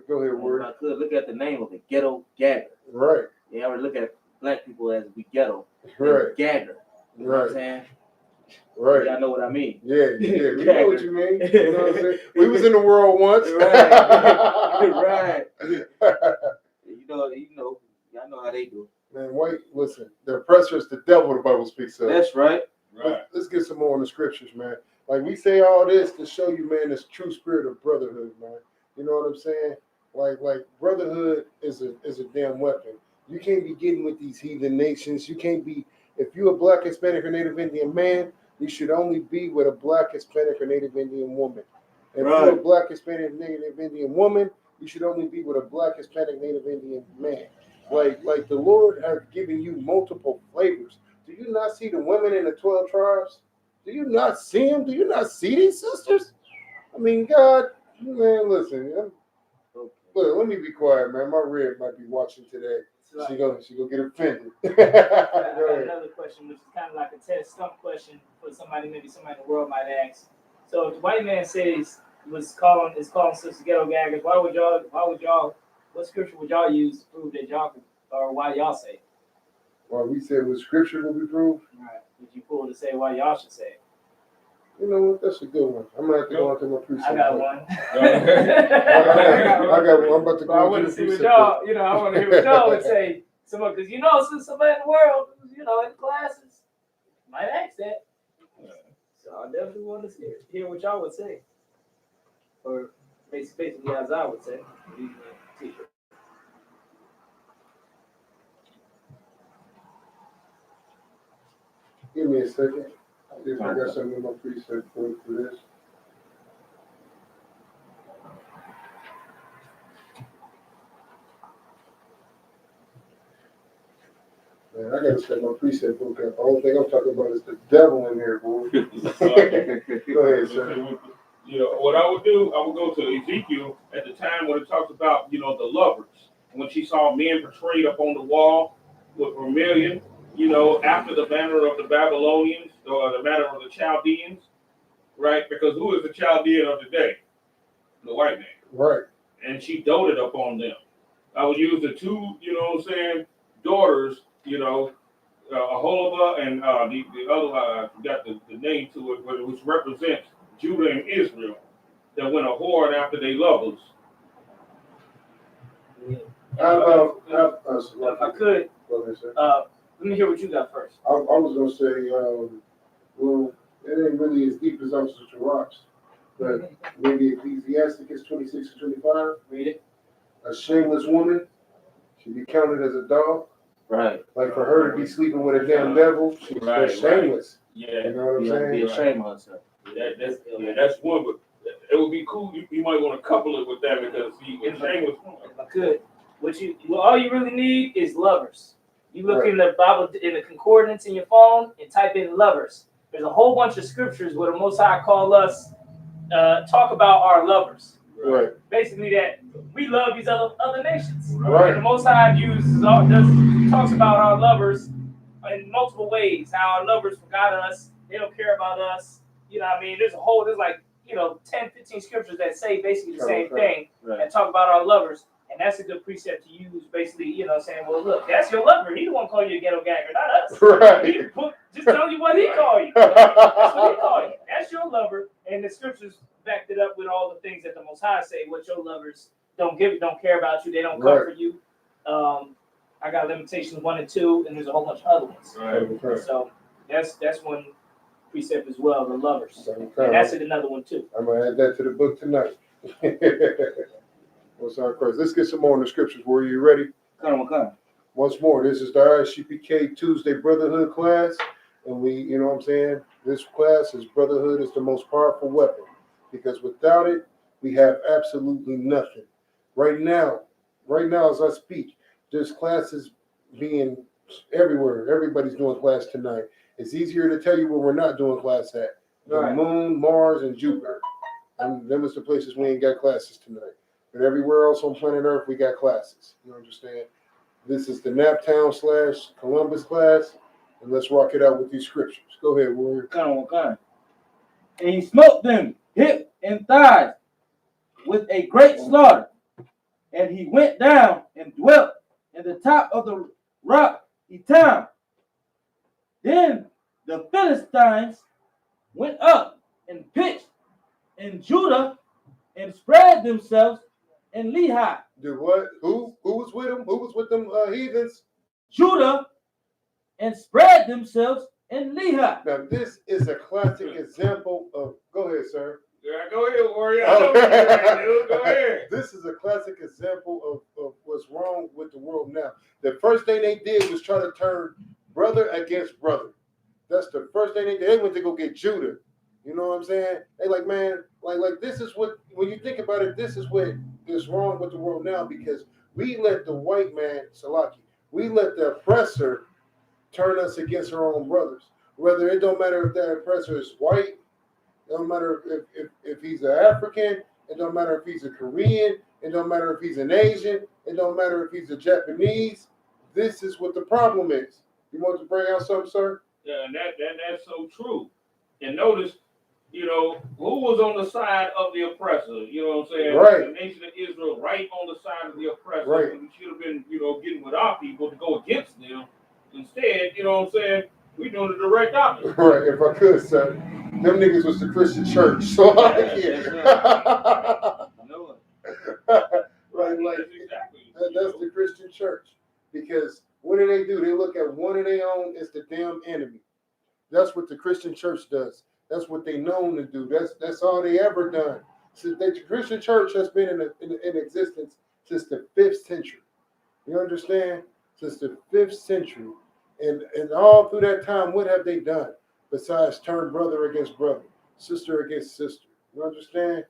Go ahead, Word. If I could look at the name of it, ghetto gagger. Right. Yeah, I would look at black people as we ghetto. Right. Gagger. You know what I'm saying? Right. Y'all know what I mean. Yeah, we know what you mean. You know what I'm saying? We was in the world once. Right. You know, y'all know how they do. Man, white, listen, the oppressor is the devil, the Bible speaks of. That's right. Let's get some more in the scriptures, man. Like, we say all this to show you, man, this true spirit of brotherhood, man. You know what I'm saying? Like brotherhood is a damn weapon. You can't be getting with these heathen nations. You can't be, if you're a black, Hispanic, or Native Indian man, you should only be with a black, Hispanic, or Native Indian woman. If you're a black, Hispanic, Native Indian woman, you should only be with a black, Hispanic, Native Indian man. Like the Lord has given you multiple flavors. Do you not see the women in the 12 tribes? Do you not see them? Do you not see these sisters? I mean, God, man, listen. Look, let me be quiet, man. My rib might be watching today. She gonna get offended. I got another question, which is kind of like a test stump question for somebody, maybe somebody in the world might ask. So if the white man says is calling sisters ghetto gaggers, what scripture would y'all use to prove that y'all could, or why y'all say it? Well, we said what scripture will be proved. Right. Would you pull to say why y'all should say it? You know what? That's a good one. I'm gonna have to go into my precept. I got one. I got one. I'm about to But I go want into to the see what precept. y'all, I want to hear what y'all would say. Because since somebody in the world, in classes, might ask that. So I definitely want to hear what y'all would say. Or basically as I would say. Give me a second. See if I got something in my preset for this. Man, I gotta set my preset book up. The only thing I'm talking about is the devil in here, boy. Go ahead, sir. What I would do, I would go to Ezekiel at the time when it talks about, the lovers. When she saw men portrayed up on the wall with vermilion, after the manner of the Babylonians or the manner of the Chaldeans, right? Because who is the Chaldean of the day? The white man. Right. And she doted upon them. I would use the two, daughters, Aholibah and the other, I forgot the name to it, but which represents Judah and Israel, that went a whoring after they lovers. If I could, let me hear what you got first. I was gonna say, well, it ain't really as deep as I'm such a rocks, but maybe Ecclesiasticus 26 and 25. Read it. A shameless woman should be counted as a dog. Right. Like for her to be sleeping with a damn devil, she's shameless. Right. Yeah. You know what I'm saying? Be ashamed of herself. That's one, but it would be cool. You might want to couple it with that because shameless woman. If I could, all you really need is lovers. You look in the Bible, in the concordance in your phone, and type in lovers. There's a whole bunch of scriptures where the Most High call us, talk about our lovers. Right. Basically, that we love these other nations. Right. And the Most High talks about our lovers in multiple ways. How our lovers forgot us. They don't care about us. There's like 10, 15 scriptures that say basically the same thing and talk about our lovers. And that's a good precept to use, basically, saying, well, look, that's your lover. He the one call you a ghetto gagger, not us. Right. Just tell you what he call you. That's what he call you. That's your lover. And the scriptures backed it up with all the things that the Most High say, what your lovers don't care about you. They don't comfort you. I got Limitations 1 and 2, and there's a whole bunch of other ones. Right. So that's one precept as well, the lovers. And that's another one, too. I'm going to add that to the book tonight. What's our Christ? Let's get some more in the scriptures. Were you ready? Come on. Once more, this is the I.S.U.P.K Tuesday Brotherhood class. And we, this class is Brotherhood is the most powerful weapon. Because without it, we have absolutely nothing. Right now as I speak, there's classes being everywhere. Everybody's doing class tonight. It's easier to tell you where we're not doing class at. The Moon, Mars, and Jupiter. And them is the places we ain't got classes tonight. But everywhere else on planet Earth, we got classes. You understand? This is the Naptown / Columbus class, and let's rock it out with these scriptures. Go ahead, warrior. Come on. And he smote them hip and thighs with a great slaughter. And he went down and dwelt in the top of the rock Etam. Then the Philistines went up and pitched in Judah and spread themselves in Lehi. Do what? Who was with them? Who was with them heathens? Judah and spread themselves in Lehi. Now, this is a classic example of. Go ahead, sir. Yeah, go ahead, warrior. Go ahead. This is a classic example of what's wrong with the world now. The first thing they did was try to turn brother against brother. That's the first thing they did. They went to go get Judah. You know what I'm saying? They like, man, like this is what, when you think about it, this is what is wrong with the world now because we let the white man, Salaki, we let the oppressor turn us against our own brothers. Whether it don't matter if that oppressor is white, it don't matter if he's an African, it don't matter if he's a Korean, it don't matter if he's an Asian, it don't matter if he's a Japanese. This is what the problem is. You want to bring out something, sir? Yeah, and that's so true. And notice, you know, who was on the side of the oppressor? You know what I'm saying? Right. The nation of Israel, right on the side of the oppressor. Right. We should have been, you know, getting with our people to go against them. Instead, you know what I'm saying? We doing the direct opposite. Right. If I could, sir, them niggas was the Christian church, so I can't. No. Right, like Exactly. that's the Christian church. Because what do? They look at one of their own as the damn enemy. That's what the Christian church does. That's what they known to do. That's all they ever done. So the Christian church has been in existence since the 5th century. You understand? Since the 5th century. And all through that time, what have they done? Besides turn brother against brother, sister against sister. You understand?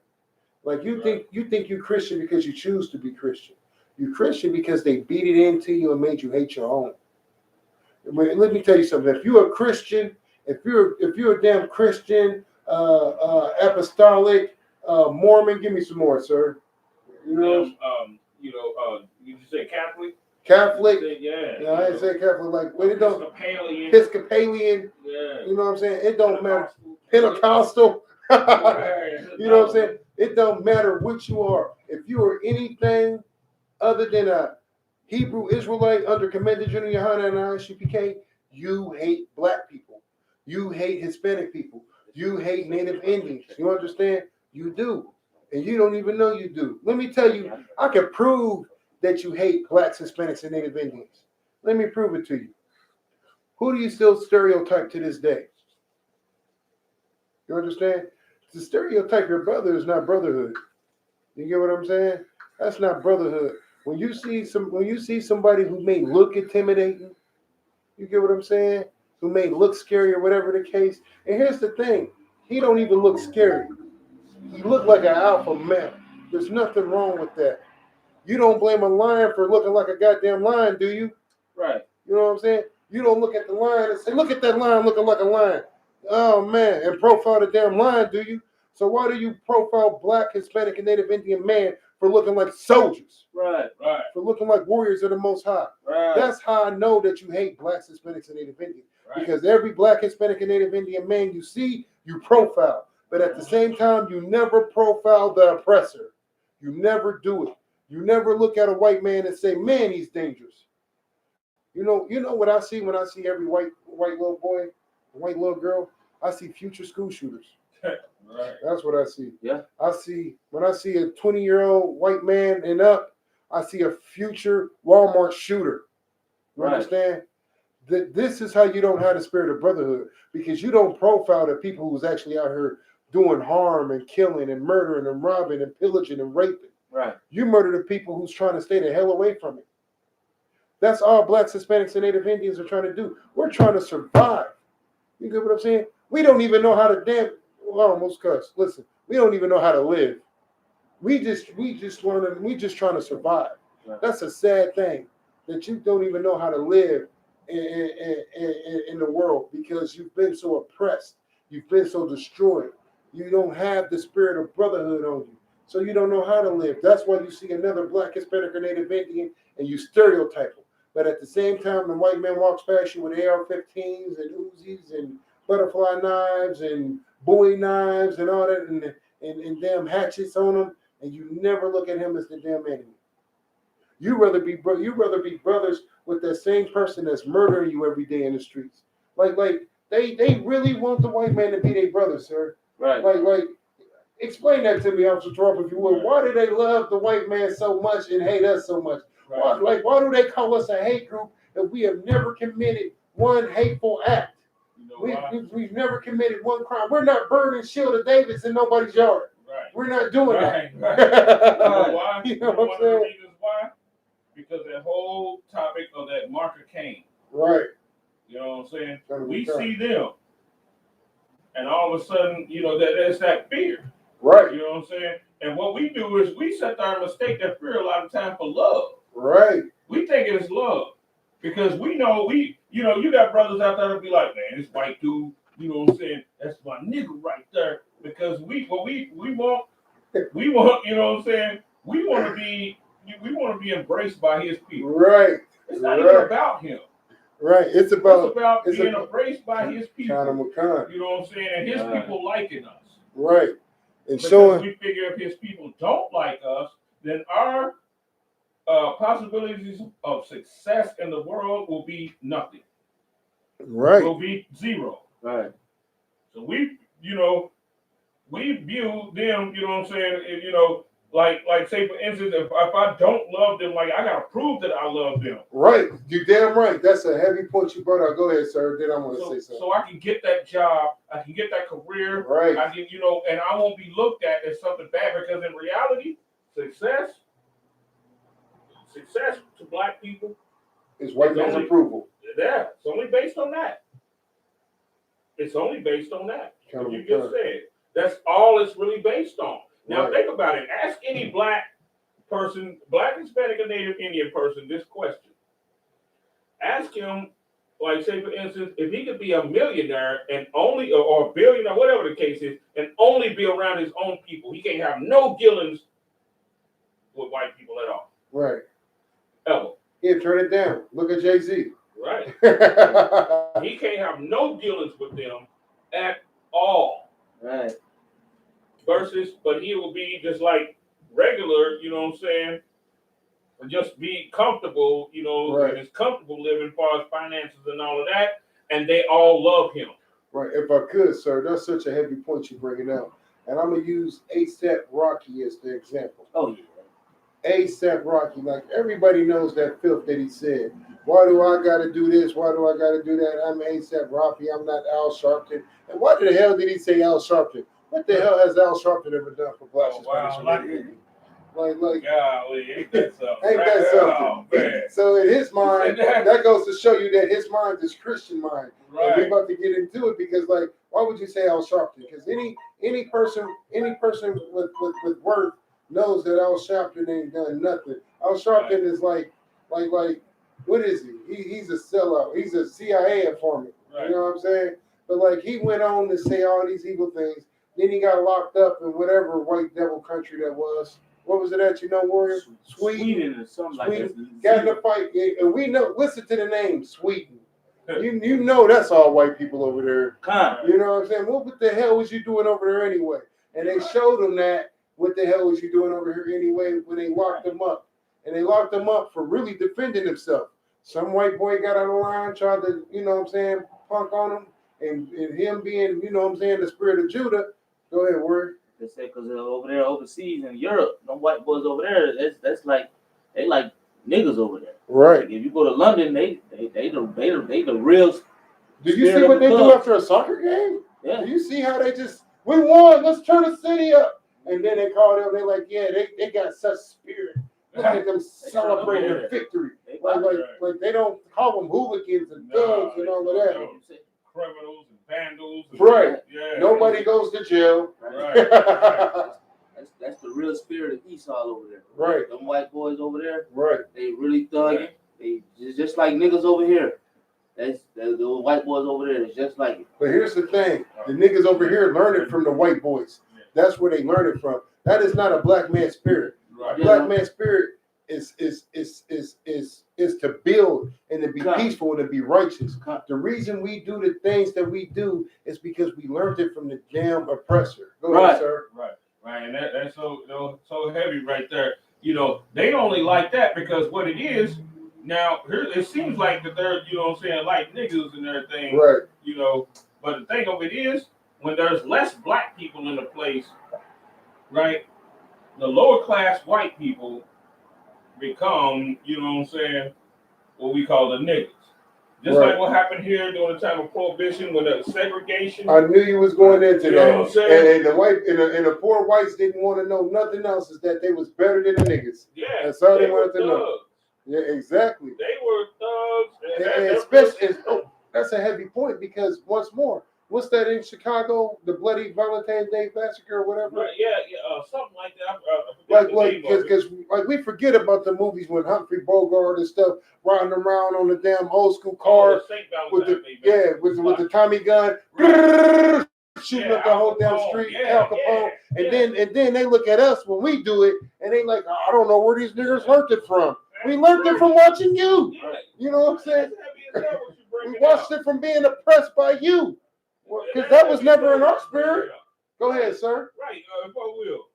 Like you think you Christian because you choose to be Christian. You Christian because they beat it into you and made you hate your own. Let me tell you something. If you're a Christian, if you're a damn Christian, apostolic, Mormon, give me some more, sir. You know, you say Catholic? Catholic. Yeah. No, I ain't say Catholic. Like, well, it don't. Episcopalian. Yeah. You know what I'm saying? It don't matter. Pentecostal. You know what I'm saying? It don't matter what you are. If you are anything other than a Hebrew Israelite under Commander General Yohanna and I.S.U.P.K, you hate black people. You hate Hispanic people. You hate Native Indians. You understand? You do. And you don't even know you do. Let me tell you, I can prove that you hate blacks, Hispanics, and Native Indians. Let me prove it to you. Who do you still stereotype to this day? You understand? To stereotype your brother is not brotherhood. You get what I'm saying? That's not brotherhood. When you see somebody who may look intimidating, you get what I'm saying? Who may look scary or whatever the case. And here's the thing, he don't even look scary. He look like an alpha male. There's nothing wrong with that. You don't blame a lion for looking like a goddamn lion, do you? Right. You know what I'm saying? You don't look at the lion and say, look at that lion looking like a lion. Oh man, and profile the damn lion, do you? So why do you profile black, Hispanic, and Native Indian man for looking like soldiers? Right. For looking like warriors of the Most High. Right. That's how I know that you hate blacks, Hispanics, and Native Indians. Right. Because every black, Hispanic, and Native Indian man you see, you profile. But at the same time, you never profile the oppressor. You never do it. You never look at a white man and say, man, he's dangerous. You know what I see when I see every white little boy, white little girl? I see future school shooters. Right. That's what I see. Yeah. When I see a 20-year-old white man and up, I see a future Walmart shooter. You understand? This is how you don't have the spirit of brotherhood, because you don't profile the people who's actually out here doing harm and killing and murdering and robbing and pillaging and raping. Right. You murder the people who's trying to stay the hell away from it. That's all blacks, Hispanics, and Native Indians are trying to do. We're trying to survive. You get what I'm saying? We don't even know how to I almost cuss. Listen, we don't even know how to live. We just trying to survive. Right. That's a sad thing, that you don't even know how to live in the world, because you've been so oppressed. You've been so destroyed. You don't have the spirit of brotherhood on you. So you don't know how to live. That's why you see another black, Hispanic, or Native Indian and you stereotype them. But at the same time, the white man walks past you with AR-15s and Uzis and butterfly knives and Bowie knives and all that, and damn hatchets on them, and you never look at him as the damn enemy. You rather be brothers with that same person that's murdering you every day in the streets. Like they really want the white man to be their brother, sir. Right. Like explain that to me, Officer Torp, if you would. Why do they love the white man so much and hate us so much? Right. Why do they call us a hate group if we have never committed one hateful act? You know We've never committed one crime. We're not burning Shield of Davids in nobody's yard. Right. We're not doing Right. that. You know why? You know what I'm one of the saying? reasons why? Because that whole topic of that marker came. Right. You know what I'm saying? That'll be We tough. see them, and all of a sudden, that's that fear. Right. You know what I'm saying? And what we do is we set our mistake that fear a lot of time for love. Right. We think it is love. Because we know you got brothers out there that be like, man, this white dude, you know what I'm saying? That's my nigga right there. Because we want, you know what I'm saying? We want to be embraced by his people. Right. It's not even about him. Right. It's about being embraced by his people. Kind. You know what I'm saying? And his people liking us. Right. And because showing we figure if his people don't like us, then our possibilities of success in the world will be nothing. Right. Will be zero. Right. So we view them, you know what I'm saying, like say for instance, if I don't love them, like I gotta prove that I love them. Right. You damn right. That's a heavy point you brought out. Go ahead, sir. Then I'm gonna say something. So I can get that job, I can get that career, right. I can, and I won't be looked at as something bad, because in reality, success to black people is white man's approval. Yeah, it's only based on that. It's only based on that. What you just said. That's all it's really based on. Now think about it. Ask any black person, black, Hispanic, or Native Indian person this question. Ask him, like say for instance, if he could be a millionaire and only, or a billionaire, whatever the case is, and only be around his own people. He can't have no dealings with white people at all. Right. Ever. He'll turn it down. Look at Jay-Z. Right. He can't have no dealings with them at all. Right. But he will be just like regular, you know what I'm saying? Just be comfortable, and is comfortable living as far as finances and all of that, and they all love him. Right. If I could, sir, that's such a heavy point you're bringing out. And I'm going to use A$AP Rocky as the example. Oh, yeah. A$AP Rocky, like everybody knows that filth that he said. Why do I got to do this? Why do I got to do that? I'm A$AP Rocky. I'm not Al Sharpton. And what the hell did he say Al Sharpton? What the hell has Al Sharpton ever done for black Hispanics? Like, golly, ain't that something? Ain't that something? Oh, man. So in his mind, that goes to show you that his mind is Christian mind. Right. And we're about to get into it because, like, why would you say Al Sharpton? Because any person with worth knows that Al Sharpton ain't done nothing. Al Sharpton is like, what is he? He's a sellout. He's a CIA informant. Right. You know what I'm saying? But like, he went on to say all these evil things. Then he got locked up in whatever white devil country that was. What was it at, Warrior? Sweden or something like that. Got in a fight. And we know, listen to the name, Sweden. You know that's all white people over there. You know what I'm saying? What the hell was you doing over there anyway? And they showed him that, what the hell was you doing over here anyway, when they locked him up. And they locked him up for really defending himself. Some white boy got out of line, tried to, punk on him. And him being, the spirit of Judah. Go ahead, Warrior. They say because over there overseas in Europe, no white boys over there. That's like they like niggas over there. Right. Like if you go to London, they the real. Do you see what they do after a soccer game? Yeah. Do you see how they just, we won, let's turn the city up, and then they call them. They're like, yeah, they got such spirit. Look at them celebrating their victory. Like they don't call them hooligans and thugs and all of that. Criminals and vandals. Right. Yeah. Nobody goes to jail. Right. That's the real spirit of Esau over there. Right. Them white boys over there. Right. They really thugging. They just like niggas over here. That's the white boys over there. It's just like it. But here's the thing: the niggas over here learn it from the white boys. That's where they learn it from. That is not a black man's spirit. Right. Black man's spirit is to build and to be peaceful and to be righteous. The reason we do the things that we do is because we learned it from the damn oppressor. Go ahead, sir. Right, and that's so heavy right there. They only like that because what it is now. Here it seems like that they're like niggas and everything. Right. But the thing of it is, when there's less black people in the place, right, the lower class white people become, what we call the niggas. Just like what happened here during the time of Prohibition when the segregation. I knew you was going into that. Know what I'm saying? And the white and the poor whites didn't want to know nothing else, is that they was better than the niggas. Yeah. That's all they wanted to know. Yeah, exactly. They were thugs. And especially, that's a heavy point, because once more, what's that in Chicago? The bloody Valentine's Day massacre or whatever. Right, something like that. I forget the name of it. Because like we forget about the movies when Humphrey Bogart and stuff riding around on the damn old school car with the Tommy gun, shooting up the whole damn street, Al Capone, and then they look at us when we do it, and they like, I don't know where these niggers learned it from. We learned it from watching you. You know what I'm saying? We watched it from being oppressed by you, because that was never in our spirit. Go ahead, sir. Right, if I will.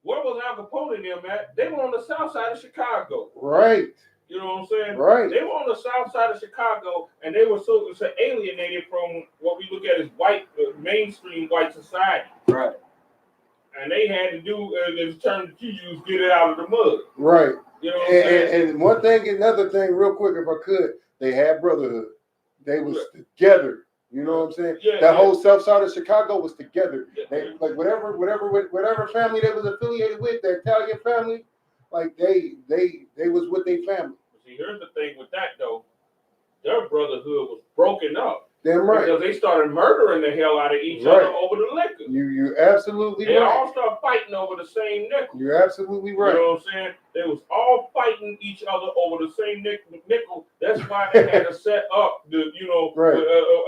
Where was Al Capone and them at? They were on the south side of Chicago. Right. You know what I'm saying? Right. They were on the south side of Chicago, and they were so alienated from what we look at as white, mainstream white society. Right. And they had to do, the term that you use, get it out of the mud. Right. You know what I'm saying? And one thing, another thing, real quick, if I could, they had Brotherhood. They was together. You know what I'm saying? That whole south side of Chicago was together. They, like whatever family they was affiliated with, the Italian family, like they was with their family. See, here's the thing with that though, their brotherhood was broken up. Damn right. Because they started murdering the hell out of each other over the liquor. You absolutely they right. They all started fighting over the same nickel. You're absolutely right. You know what I'm saying? They was all fighting each other over the same nickel. That's why they had to set up the,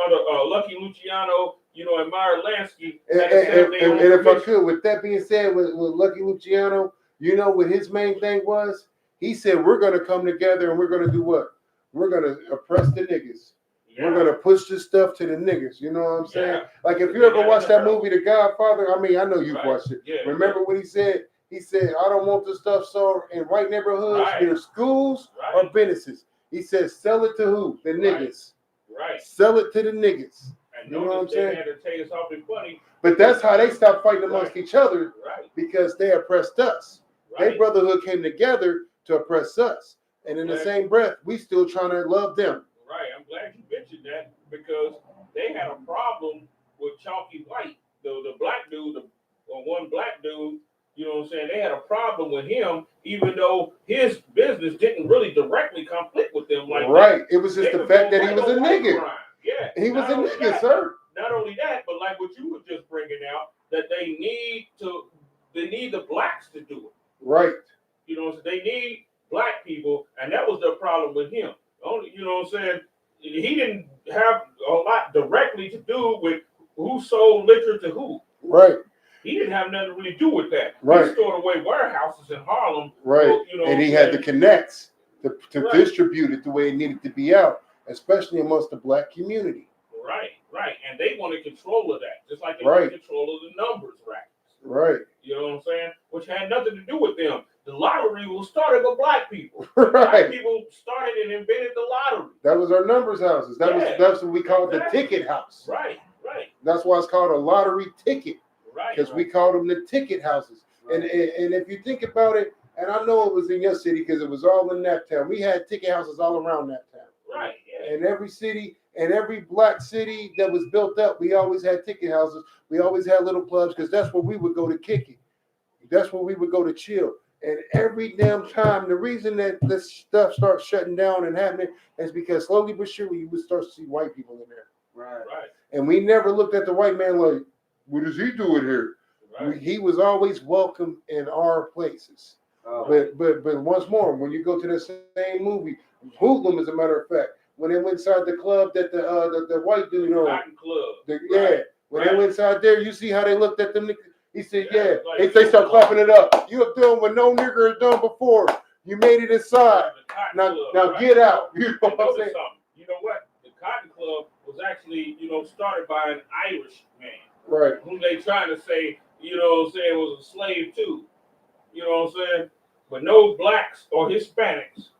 under Lucky Luciano, and Meyer Lansky. And if I could, with that being said, with Lucky Luciano, what his main thing was? He said, we're going to come together and we're going to do what? We're going to oppress the niggas. Yeah. We're gonna push this stuff to the niggas. You know what I'm saying? Yeah. Like if you ever watched that movie, The Godfather. I mean, I know you've watched it. Yeah, remember what he said? He said, "I don't want this stuff sold in white neighborhoods, near schools or businesses." He said, "Sell it to who? The niggas. Right. Sell it to the niggas." And you know what I'm saying? Had to tell you something funny. But that's how they stopped fighting amongst each other, because they oppressed us. Their brotherhood came together to oppress us, and in the same breath, we still trying to love them. Right, I'm glad you mentioned that, because they had a problem with Chalky White, the black dude, one black dude. You know what I'm saying? They had a problem with him, even though his business didn't really directly conflict with them. Like it was just the fact that he was a nigga. Yeah, he was a nigga, sir. Not only that, but like what you were just bringing out, that they need the blacks to do it. Right. You know, so they need black people, and that was the problem with him. Only, you know what I'm saying? He didn't have a lot directly to do with who sold liquor to who. Right. He didn't have nothing to really do with that. Right. He stored away warehouses in Harlem. Right. And he had the connects to distribute it the way it needed to be out, especially amongst the black community. Right. And they wanted control of that, just like they wanted control of the numbers rackets. Right. You know what I'm saying? Which had nothing to do with them. The lottery was started with black people. Right. Black people started and invented the lottery. That was our numbers houses. That's what we called the ticket house. Right. That's why it's called a lottery ticket. Right. Because we called them the ticket houses. Right. And if you think about it, and I know it was in your city because it was all in that town. We had ticket houses all around that town. Right. Yeah. And every city and every black city that was built up, we always had ticket houses. We always had little clubs, because that's where we would go to kick it. That's where we would go to chill. And every damn time, the reason that this stuff starts shutting down and happening is because slowly but surely you would start to see white people in there. Right. And we never looked at the white man like, what is he doing here? Right. He was always welcome in our places. Oh. But once more, when you go to the same movie, Hoodlum, as a matter of fact, when they went inside the club that the white dude owned, Cotton Club. When they went inside there, you see how they looked at them. He said, they start clapping it up. You have done what no nigger has done before. You made it inside. Now get out. You know what I'm saying? You know what? The Cotton Club was actually, started by an Irish man. Right. Whom they trying to say, was a slave too. You know what I'm saying? But no blacks or Hispanics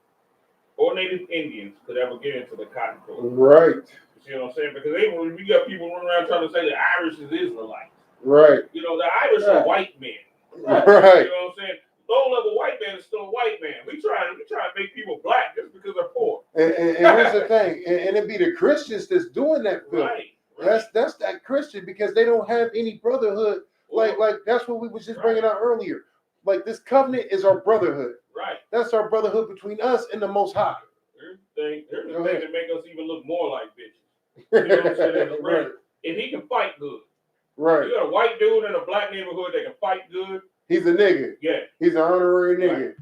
or Native Indians could ever get into the Cotton Club. Right. You see what I'm saying? Because we got people running around trying to say the Irish is Israelites. Right. The Irish are white men. Right. You know what I'm saying? Low-level white man is still a white man. We try to make people black just because they're poor. And here's the thing, and it be the Christians that's doing that film. Right. That's that Christian, because they don't have any brotherhood. Like that's what we was just bringing out earlier. Like, this covenant is our brotherhood. Right. That's our brotherhood between us and the Most High. Here's the thing that make us even look more like bitches. You know what I'm saying? he can fight good. Right. You got a white dude in a black neighborhood that can fight good. He's a nigga. Yeah. He's an honorary nigga.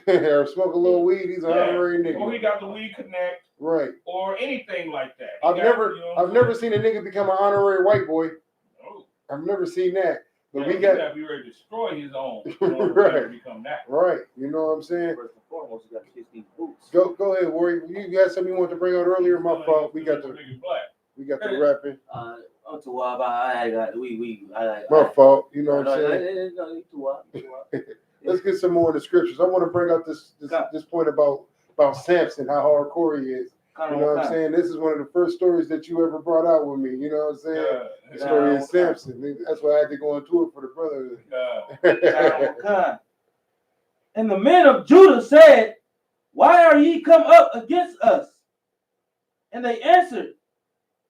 Or smoke a little weed, he's an honorary nigga. Or he got the weed connect. Right. Or anything like that. I've never seen a nigga become an honorary white boy. No. I've never seen that. But yeah, we got to be ready to destroy his own in order right. to become that. Right. You know what I'm saying? First and foremost, you got to kiss these boots. Go ahead, Warrior. You got something you want to bring out earlier? My fault. We got the rapping. My fault. You know what I'm saying? Let's get some more in the scriptures. I want to bring out this point about Samson, how hardcore he is. You know what I'm saying? This is one of the first stories that you ever brought out with me. You know what I'm saying? The story of Samson. That's why I had to go into it for the Brotherhood. And the men of Judah said, "Why are ye come up against us?" And they answered,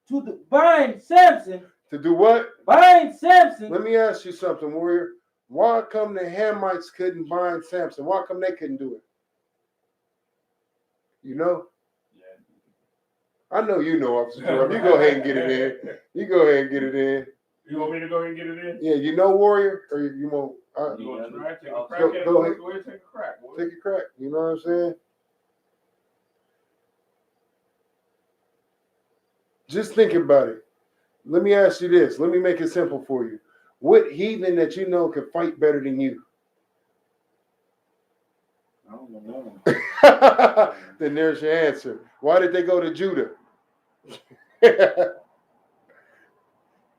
"To bind Samson." To do what? Bind Samson. Let me ask you something, Warrior. Why come the Hamites couldn't bind Samson? Why come they couldn't do it? You know? I know you know, Officer Jerome. You go ahead and get it in. You go ahead and get it in. You want me to go ahead and get it in? Yeah, you know, Warrior, or you won't? You want to try? Take a crack. Go ahead. Go ahead, take a crack. Boy. Take a crack. You know what I'm saying? Just think about it. Let me ask you this. Let me make it simple for you. What heathen that you know can fight better than you? I don't know. Then there's your answer. Why did they go to Judah?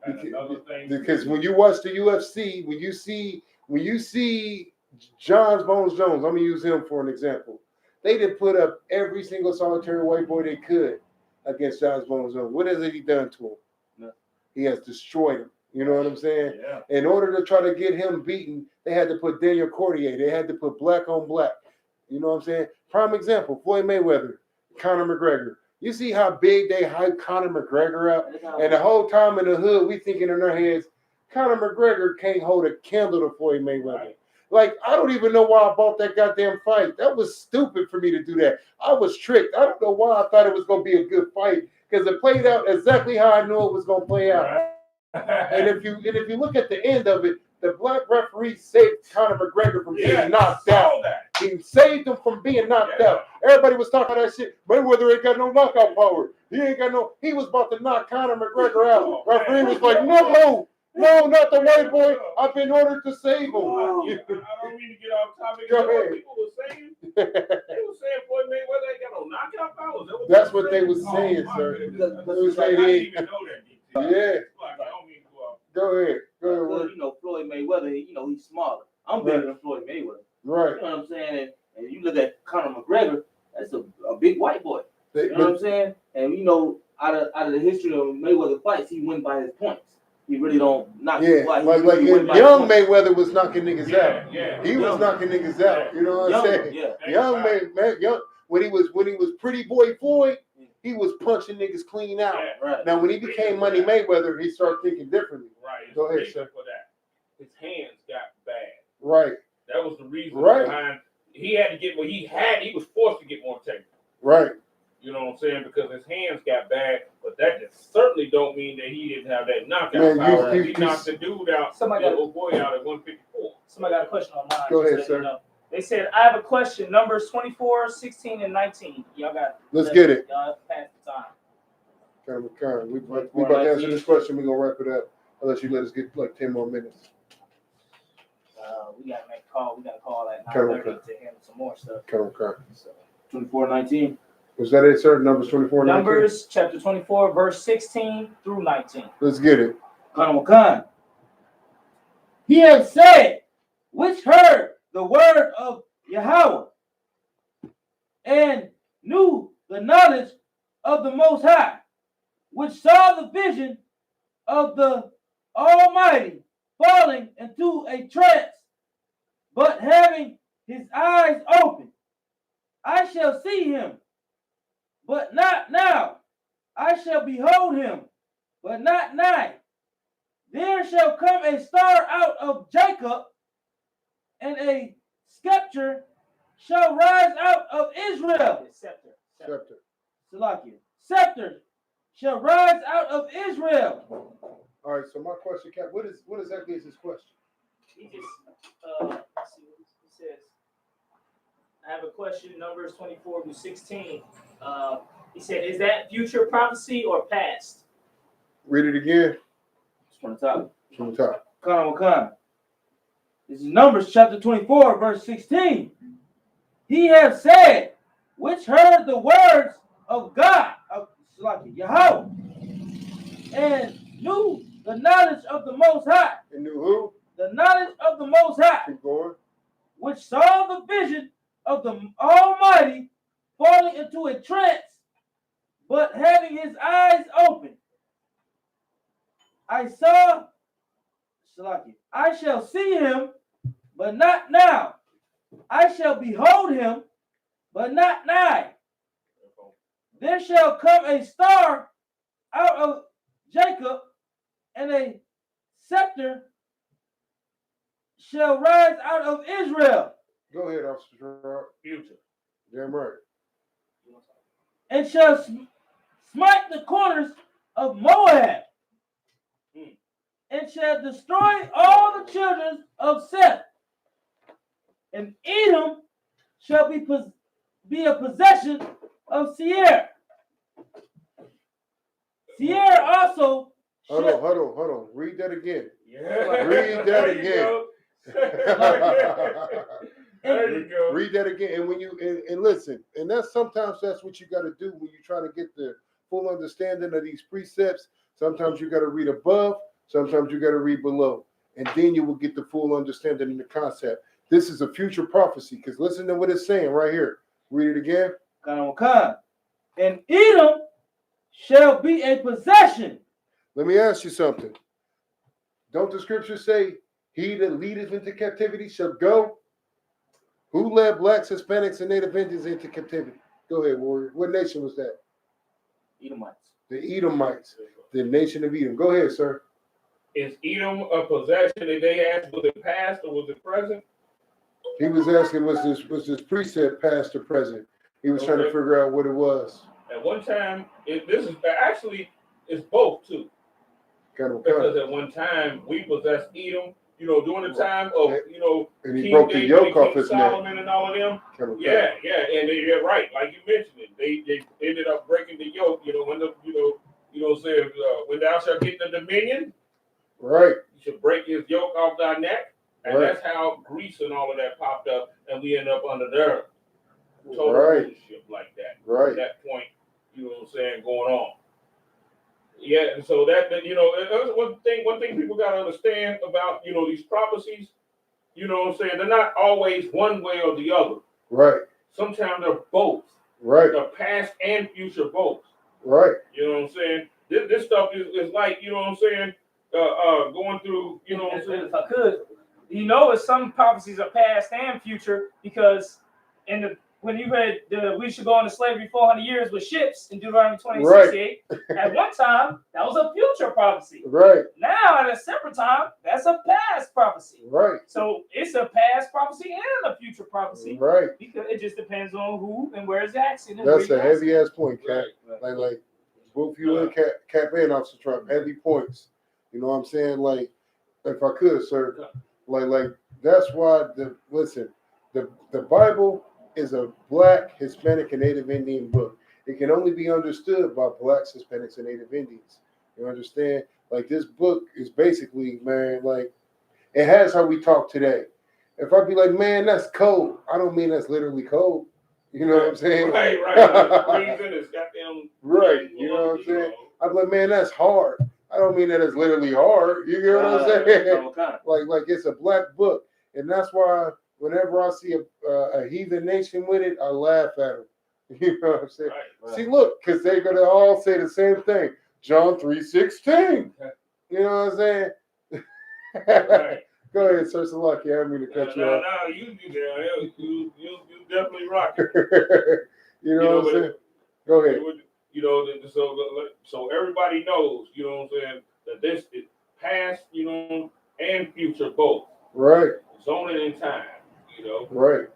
Because when you watch the UFC, when you see John Bones Jones, I'm gonna use him for an example. They did put up every single solitary white boy they could against John Bones Jones. What has he done to him? No. He has destroyed him. You know what I'm saying? Yeah. In order to try to get him beaten, they had to put Daniel Cormier. They had to put black on black. You know what I'm saying? Prime example, Floyd Mayweather, Conor McGregor. You see how big they hype Conor McGregor up? And the whole time in the hood, we thinking in our heads, Conor McGregor can't hold a candle to Floyd Mayweather. Right. Like, I don't even know why I bought that goddamn fight. That was stupid for me to do that. I was tricked. I don't know why I thought it was going to be a good fight, because it played out exactly how I knew it was going to play out. Right. And if you look at the end of it, the black referee saved Conor McGregor from being knocked out. He saved him from being knocked out. Everybody was talking about that shit. Mayweather ain't got no knockout power. He was about to knock Conor McGregor out. Referee was like, no, not the white boy. I've been ordered to save him. I don't mean to get off topic. Go ahead. People were saying, they were saying Floyd Mayweather ain't got no knockout powers. That's what they were saying, sir. I didn't even know that detail. Yeah. I don't mean to go off. Go ahead. Well, Floyd Mayweather, he's smaller. I'm bigger than Floyd Mayweather. Right. You know what I'm saying? And you look at Conor McGregor, that's a big white boy. You know what I'm saying? And out of the history of Mayweather fights, he wins by his points. He really don't knock people out. Like young Mayweather was knocking niggas out. Yeah. He was knocking niggas out. You know what I'm saying? Yeah. Young when he was pretty boy Floyd, he was punching niggas clean out. Yeah, right. Now when he became Money Mayweather, he started thinking differently. Right. Go ahead, sir. For that. His hands got bad. Right. That was the reason behind. He had to get what he had. He was forced to get more technical. Right. You know what I'm saying? Because his hands got bad, but that just certainly don't mean that he didn't have that knockout power. He knocked the dude out, little boy out at 154. Somebody got a question online. Go ahead, sir. They said, I have a question. Numbers 24, 16, and 19. Y'all got it. Let's get it. Y'all passed the time. We about to answer this question. We're going to wrap it up. Unless you let us get like 10 more minutes. We got to make a call. We got to call at 9:30 to handle some more stuff. So, 24:19. Was that it, sir? Numbers 24 and 19? Numbers chapter 24, verse 16 through 19. Let's get it. Khan. He had said, which heard the word of Yahweh and knew the knowledge of the Most High, which saw the vision of the Almighty falling into a trance, but having his eyes open. I shall see him, but not now. I shall behold him, but not nigh. There shall come a star out of Jacob, and a scepter shall rise out of Israel. Scepter. Salakia. Scepter shall rise out of Israel. All right, so my question, Cap, what exactly is his question? He just let's see what he says. I have a question, Numbers 24-16. He said, is that future prophecy or past? Read it again It's from the top. from the top. Wakana. This is Numbers chapter 24, verse 16. He has said, which heard the words of God, of Yahweh, and knew the knowledge of the Most High. And knew who? The knowledge of the Most High, Keep going. which saw the vision of the Almighty falling into a trance, but having his eyes open. I shall see him, but not now. I shall behold him, but not nigh. There shall come a star out of Jacob, and a scepter shall rise out of Israel. Go ahead, Officer Gerard. Future. Damn right. And shall smite the corners of Moab, and shall destroy all the children of Seth. And Edom shall be a possession of Seir. Seir also. Hold on. Read that again. Yeah. Read that There you again. go. There you go. Read that again. And when you and listen, and sometimes that's what you got to do when you try to get the full understanding of these precepts. Sometimes you got to read above, sometimes you got to read below, and then you will get the full understanding of the concept. This is a future prophecy, because listen to what it's saying right here. Read it again. And Edom shall be a possession. Let me ask you something. Don't the scriptures say, he that leadeth into captivity shall go? Who led blacks, Hispanics, and Native Indians into captivity? Go ahead, warrior. What nation was that? Edomites. The Edomites, the nation of Edom. Go ahead, sir. Is Edom a possession that they asked, was it past or was it present? He was asking, was this precept past or present? He was trying to figure out what it was. At one time, it's both too. Because at one time we possessed Edom, during the time of, and he King broke the David yoke and off King his neck. Solomon and all of them. Yeah, and you're right, like you mentioned it. They ended up breaking the yoke. When when thou shalt get the dominion, Right. you should break his yoke off thy neck, and Right. that's how Greece and all of that popped up, and we end up under their total Right. rulership like that. Right. At that point, going on. Yeah, and so that one thing people gotta understand about these prophecies, they're not always one way or the other. Right. Sometimes they're both. Right. They're past and future both. Right. You know what I'm saying? This stuff is like, going through, If I could, if some prophecies are past and future, because when you read we should go into slavery 400 years with ships in Deuteronomy 20:68, at one time that was a future prophecy. Right. Now at a separate time, that's a past prophecy. Right. So it's a past prophecy and a future prophecy. Right. Because it just depends on who and where it's asking. That's a heavy ass point, Cap. Right. Like both you and Cap and Officer Trump, heavy points. You know what I'm saying? Like, if I could, sir, like that's why the Bible is a Black, Hispanic, and Native Indian book. It can only be understood by Blacks, Hispanics, and Native Indians. You understand? Like, this book is basically, man, like, it has how we talk today. If I be like, man, that's cold, I don't mean that's literally cold. You know what I'm saying? Right. Freezing is goddamn. Right. You know what I'm saying? I'm like, man, that's hard. I don't mean that it's literally hard. You get what I'm saying? Like it's a Black book, and that's why whenever I see a heathen nation with it, I laugh at them. You know what I'm saying? Right. See, look, because they're gonna all say the same thing. John 3:16. You know what I'm saying? Right. Go ahead, Sir Salaki. I didn't mean to cut you off. No, you definitely rock it. You know what I'm saying? Go ahead. So everybody knows, you know what I'm saying, that this is past, and future both. Right. Zoning in time, Right.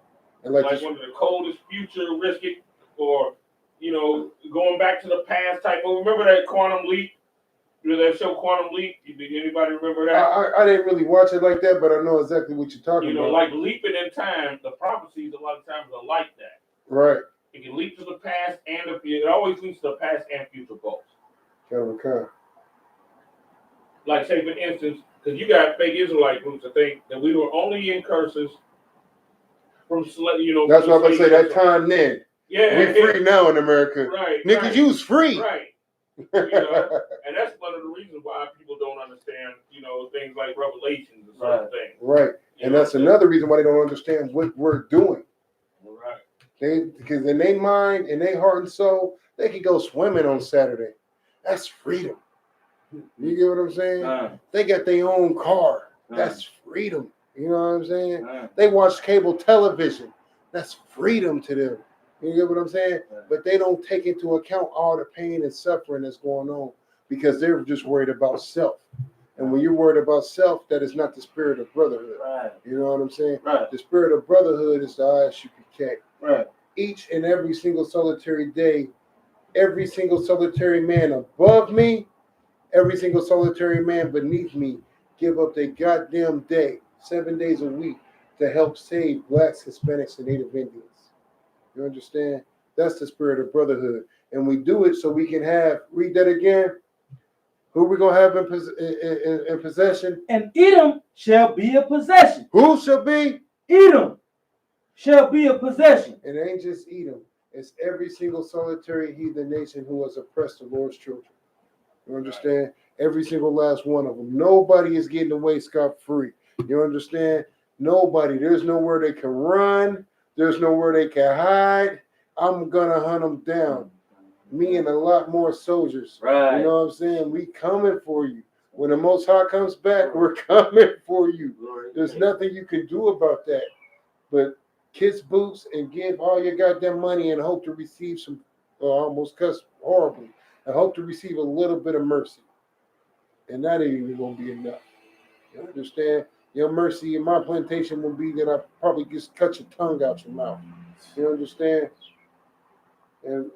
And like one of the coldest futuristic or you know, going back to the past type of. Remember that Quantum Leap? You know that show Quantum Leap? Did anybody remember that? I didn't really watch it like that, but I know exactly what you're talking You know, about. like leaping in time. The prophecies a lot of times are like that. Right. It can leap to the past and the future. It always leads to the past and future goals. Okay. Like, say, for instance, because you got fake Israelite groups that think that we were only in curses from, you know. That's what I'm going to say, that time then. Yeah. We free now in America. Right. Niggas, right, you's free. Right. You know, and that's one of the reasons why people don't understand, you know, things like Revelations and certain things. Right. And that's another reason why they don't understand what we're doing. Right. Because in their mind, in their heart and soul, they can go swimming on Saturday. That's freedom. You get what I'm saying? They got their own car. That's freedom. You know what I'm saying? They watch cable television. That's freedom to them. You get what I'm saying? But they don't take into account all the pain and suffering that's going on because they're just worried about self. And when you're worried about self, that is not the spirit of brotherhood. Right. You know what I'm saying? Right. The spirit of brotherhood is the I.S.U.P.K. Right. Each and every single solitary day, every single solitary man above me, every single solitary man beneath me, give up their goddamn day, 7 days a week, to help save blacks, Hispanics, and Native Indians. You understand? That's the spirit of brotherhood. And we do it so we can have, read that again, who we going to have in possession? And Edom shall be a possession. Who shall be? Edom shall be a possession. And it ain't just Edom. It's every single solitary heathen nation who has oppressed the Lord's children. You understand? Every single last one of them. Nobody is getting away scot-free. You understand? Nobody. There's nowhere they can run. There's nowhere they can hide. I'm going to hunt them down. Me and a lot more soldiers. Right. You know what I'm saying? We coming for you. When the Most High comes back, we're coming for you. There's nothing you can do about that. But kiss boots and give all your goddamn money and hope to receive some, almost cuss horribly, and hope to receive a little bit of mercy. And that ain't even going to be enough. You understand? Your mercy in my plantation will be that I probably just cut your tongue out your mouth. You understand? And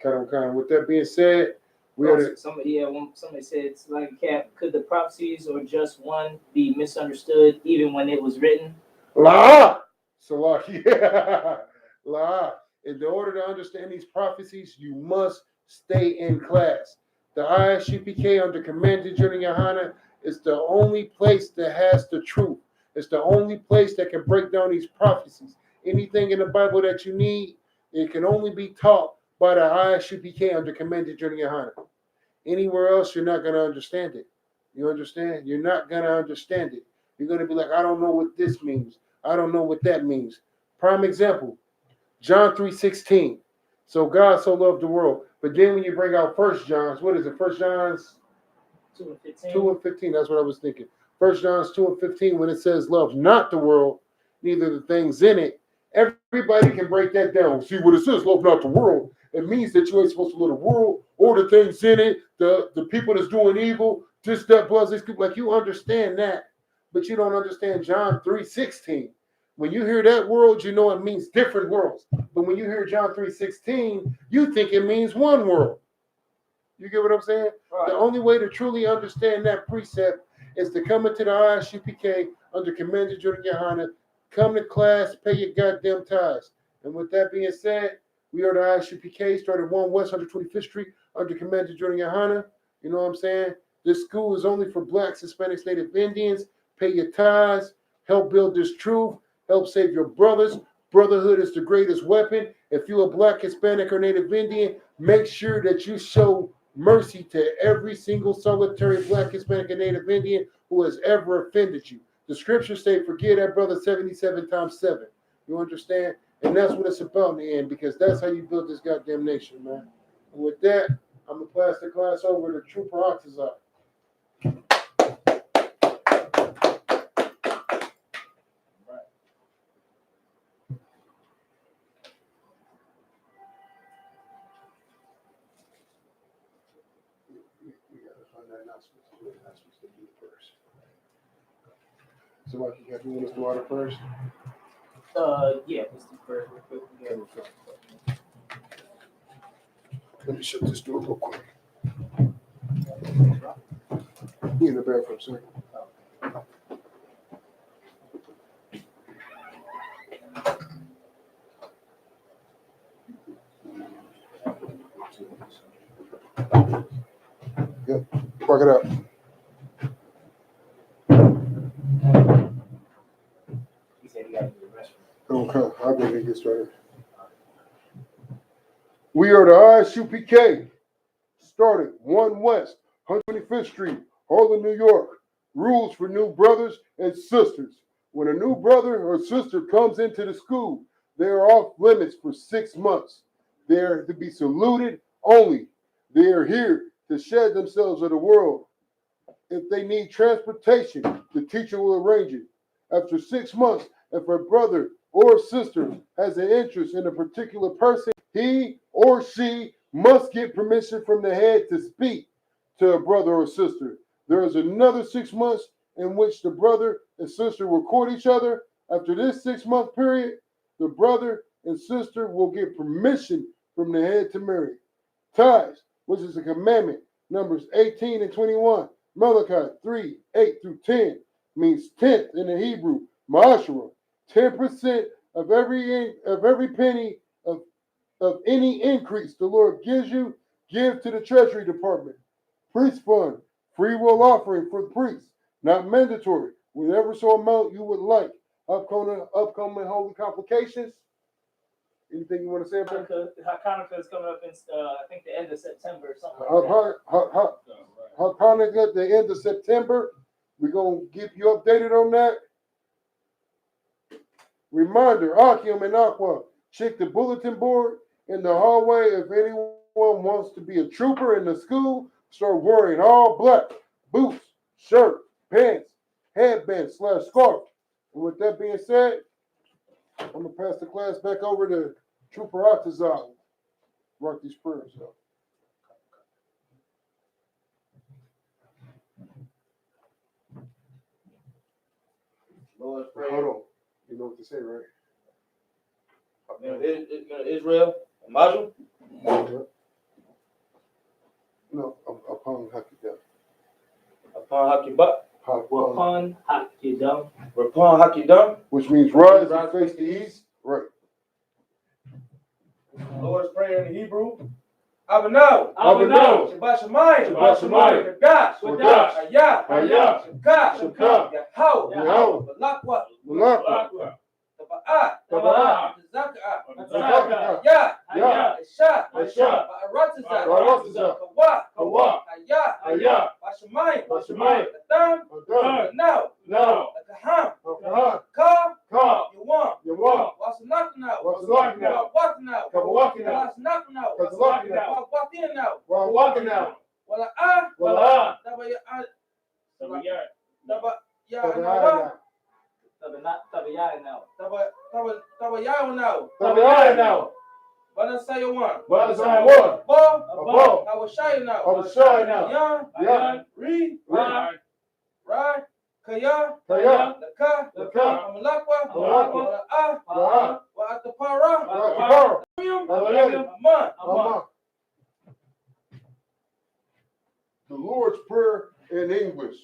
kind of. With that being said, somebody said, it's like a cap. Could the prophecies or just one be misunderstood even when it was written? La, yeah, la. In order to understand these prophecies, you must stay in class. The I.S.U.P.K. under Commander GEN.YAHANNA is the only place that has the truth. It's the only place that can break down these prophecies. Anything in the Bible that you need, it can only be taught by the I.S.U.P.K. under Commander GEN.YAHANNA. Anywhere else, you're not going to understand it. You understand? You're not going to understand it. You're going to be like, I don't know what this means. I don't know what that means. Prime example, John 3:16. So God so loved the world. But then when you bring out 1 John's, what is it? 1 John's 2:15. 2:15. That's what I was thinking. 1 John's 2:15, when it says love not the world, neither the things in it. Everybody can break that down. See what it says, love not the world. It means that you ain't supposed to love the world or the things in it, the people that's doing evil, this, that, blah, these people. Like, you understand that, but you don't understand John 3:16. When you hear that world, you know it means different worlds. But when you hear John 3:16, you think it means one world. You get what I'm saying? Right. The only way to truly understand that precept is to come into the I.S.U.P.K. under Commander GEN.YAHANNA, come to class, pay your goddamn tithes. And with that being said, we are the I.S.U.P.K. started 1 West 125th Street under Commander GEN.YAHANNA. You know what I'm saying? This school is only for blacks, Hispanics, Native Indians. Pay your tithes, help build this truth, help save your brothers. Brotherhood is the greatest weapon. If you're a black, Hispanic, or Native Indian, make sure that you show mercy to every single solitary black, Hispanic, and Native Indian who has ever offended you. The scriptures say, forgive that brother 77 times 7. You understand? And that's what it's about in the end, because that's how you build this goddamn nation, man. And with that, I'm going to pass the class over to Trooper Oxazar. So, like, you got to do this water first? Yeah, let's do first real quick. Let me shut this door real quick. Be in the bathroom, sir. Yep, park it up. He said he got to do the restroom. Okay, I'll go ahead and get started. We are the I.S.U.P.K. Started 1 West, 125th Street, Harlem, New York. Rules for new brothers and sisters. When a new brother or sister comes into the school, they are off limits for 6 months. They are to be saluted only. They are here to shed themselves of the world. If they need transportation, the teacher will arrange it. After 6 months, if a brother or sister has an interest in a particular person, he or she must get permission from the head to speak to a brother or sister. There is another 6 months in which the brother and sister will court each other. After this 6-month period, the brother and sister will get permission from the head to marry. Tithes, which is a commandment, Numbers 18 and 21. Malachi 3, 8 through 10 means tenth in the Hebrew, ma'ashara. 10% of every penny of any increase the Lord gives you, give to the Treasury Department. Priest fund, free will offering for the priests, not mandatory. Whatever so amount you would like. Upcoming holy complications. Anything you want to say about that? Hanukkah is coming up in, I think, the end of September or something like that. Hanukkah at the end of September. We're going to keep you updated on that. Reminder, Akim and Aqua, check the bulletin board in the hallway. If anyone wants to be a trooper in the school, start wearing all black, boots, shirt, pants, headband / scarf. And with that being said, I'm going to pass the class back over to Trooper Atazal. Write these prayers up. Lord's Prayer. Hold on. You know what to say, right? Israel, Majum. No, upon Hakidam. Upon Hakibah. Upon Hakidam. Upon Hakidam. Which means rise and face the east. Right. Lord's Prayer in the Hebrew. Abinau. Abinau. Shabbat Shemayim. Shabbat Shemayim. Kadash. Kadash. Hayah. Hayah. Shakah. Shakah. Yahau. Yahau. Balakwa. Malakwa. Taba'ah. Taba'ah. Zaka'ah. Zaka'ah. Hayah. Yah. Isha. Isha. Ba'aratazah. Ba'aratazah. Kawa. Kawa. Hayah. Hayah. Bashamayim. Bashamayim. Kadam. Adon. Now. Now. Kaham. Kahan. Ka. Ka. Yuwan. Yawan. Wasanaknau. Wasanaknau. Wasanaknau. Kabawaknau. Wasanaknau. Kazalaknau. Wasanaknau. Wawaknau. Wala'a. Wala'a. Tabaya'a. Sabiyah. Tabaya'anawa. Tabayah now. Tabaya'anawa. Tabaya'anaw. Banasayawan. Banasayawan. Ba. Abo. Awashayanaw. Awashayanaw. Yan. Yan. Ri. Right. Rai. Kaya. Kaya. Laka. Laka. Amalakwa. Amalakwa. Wala'a. Wala'a. Wa'atapara. Wa'atapara. Aman. Aman. The Lord's Prayer in English.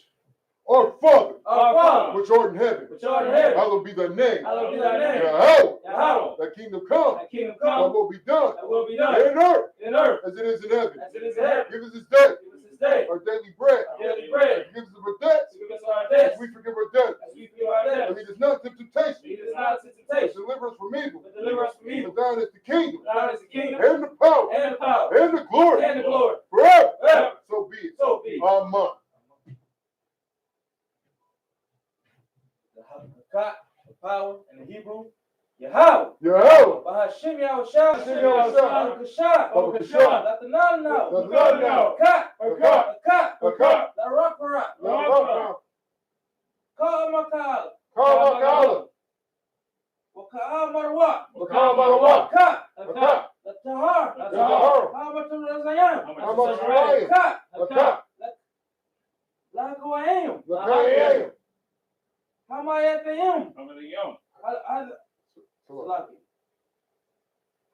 Our Father, Our Father, which art in heaven, which art in heaven, hallowed be thy name. hallowed be thy name. Yahweh, Yahweh. thy kingdom come, Thy kingdom thy come. will be done Thy will be done. in earth In earth. as it is in heaven. As it is in heaven. Give us this day Give us this day our daily bread. our daily bread. Give us our debts Forgive us our as debts. we forgive our debtors. As we forgive our And debtors. lead us not into temptation, Lead us not into but temptation. deliver us from evil. But deliver us from For evil. thine is the kingdom, Thine is the kingdom and the power, and the power and the glory, and the glory. forever. Forever. So be it. So be it. Amen. The power in the Hebrew. Yahweh. Yahweh, Bahashim Yahushua. Hashem Yahushua. Barakashah. Barakashah. Latanal now. Latanal now. Kat. Kat. Kat. Kat. La Rakara. Yahweh, Ka'amakal. Ka'amakal, Waka'amarwa. Ka'amarwa, Kat. Kat, La Tahar. La Tahar. Hamatul Razayam. Hamasharayim, Kat. Kat, La Goayim. Lakayim. Hamayatayim. How many young?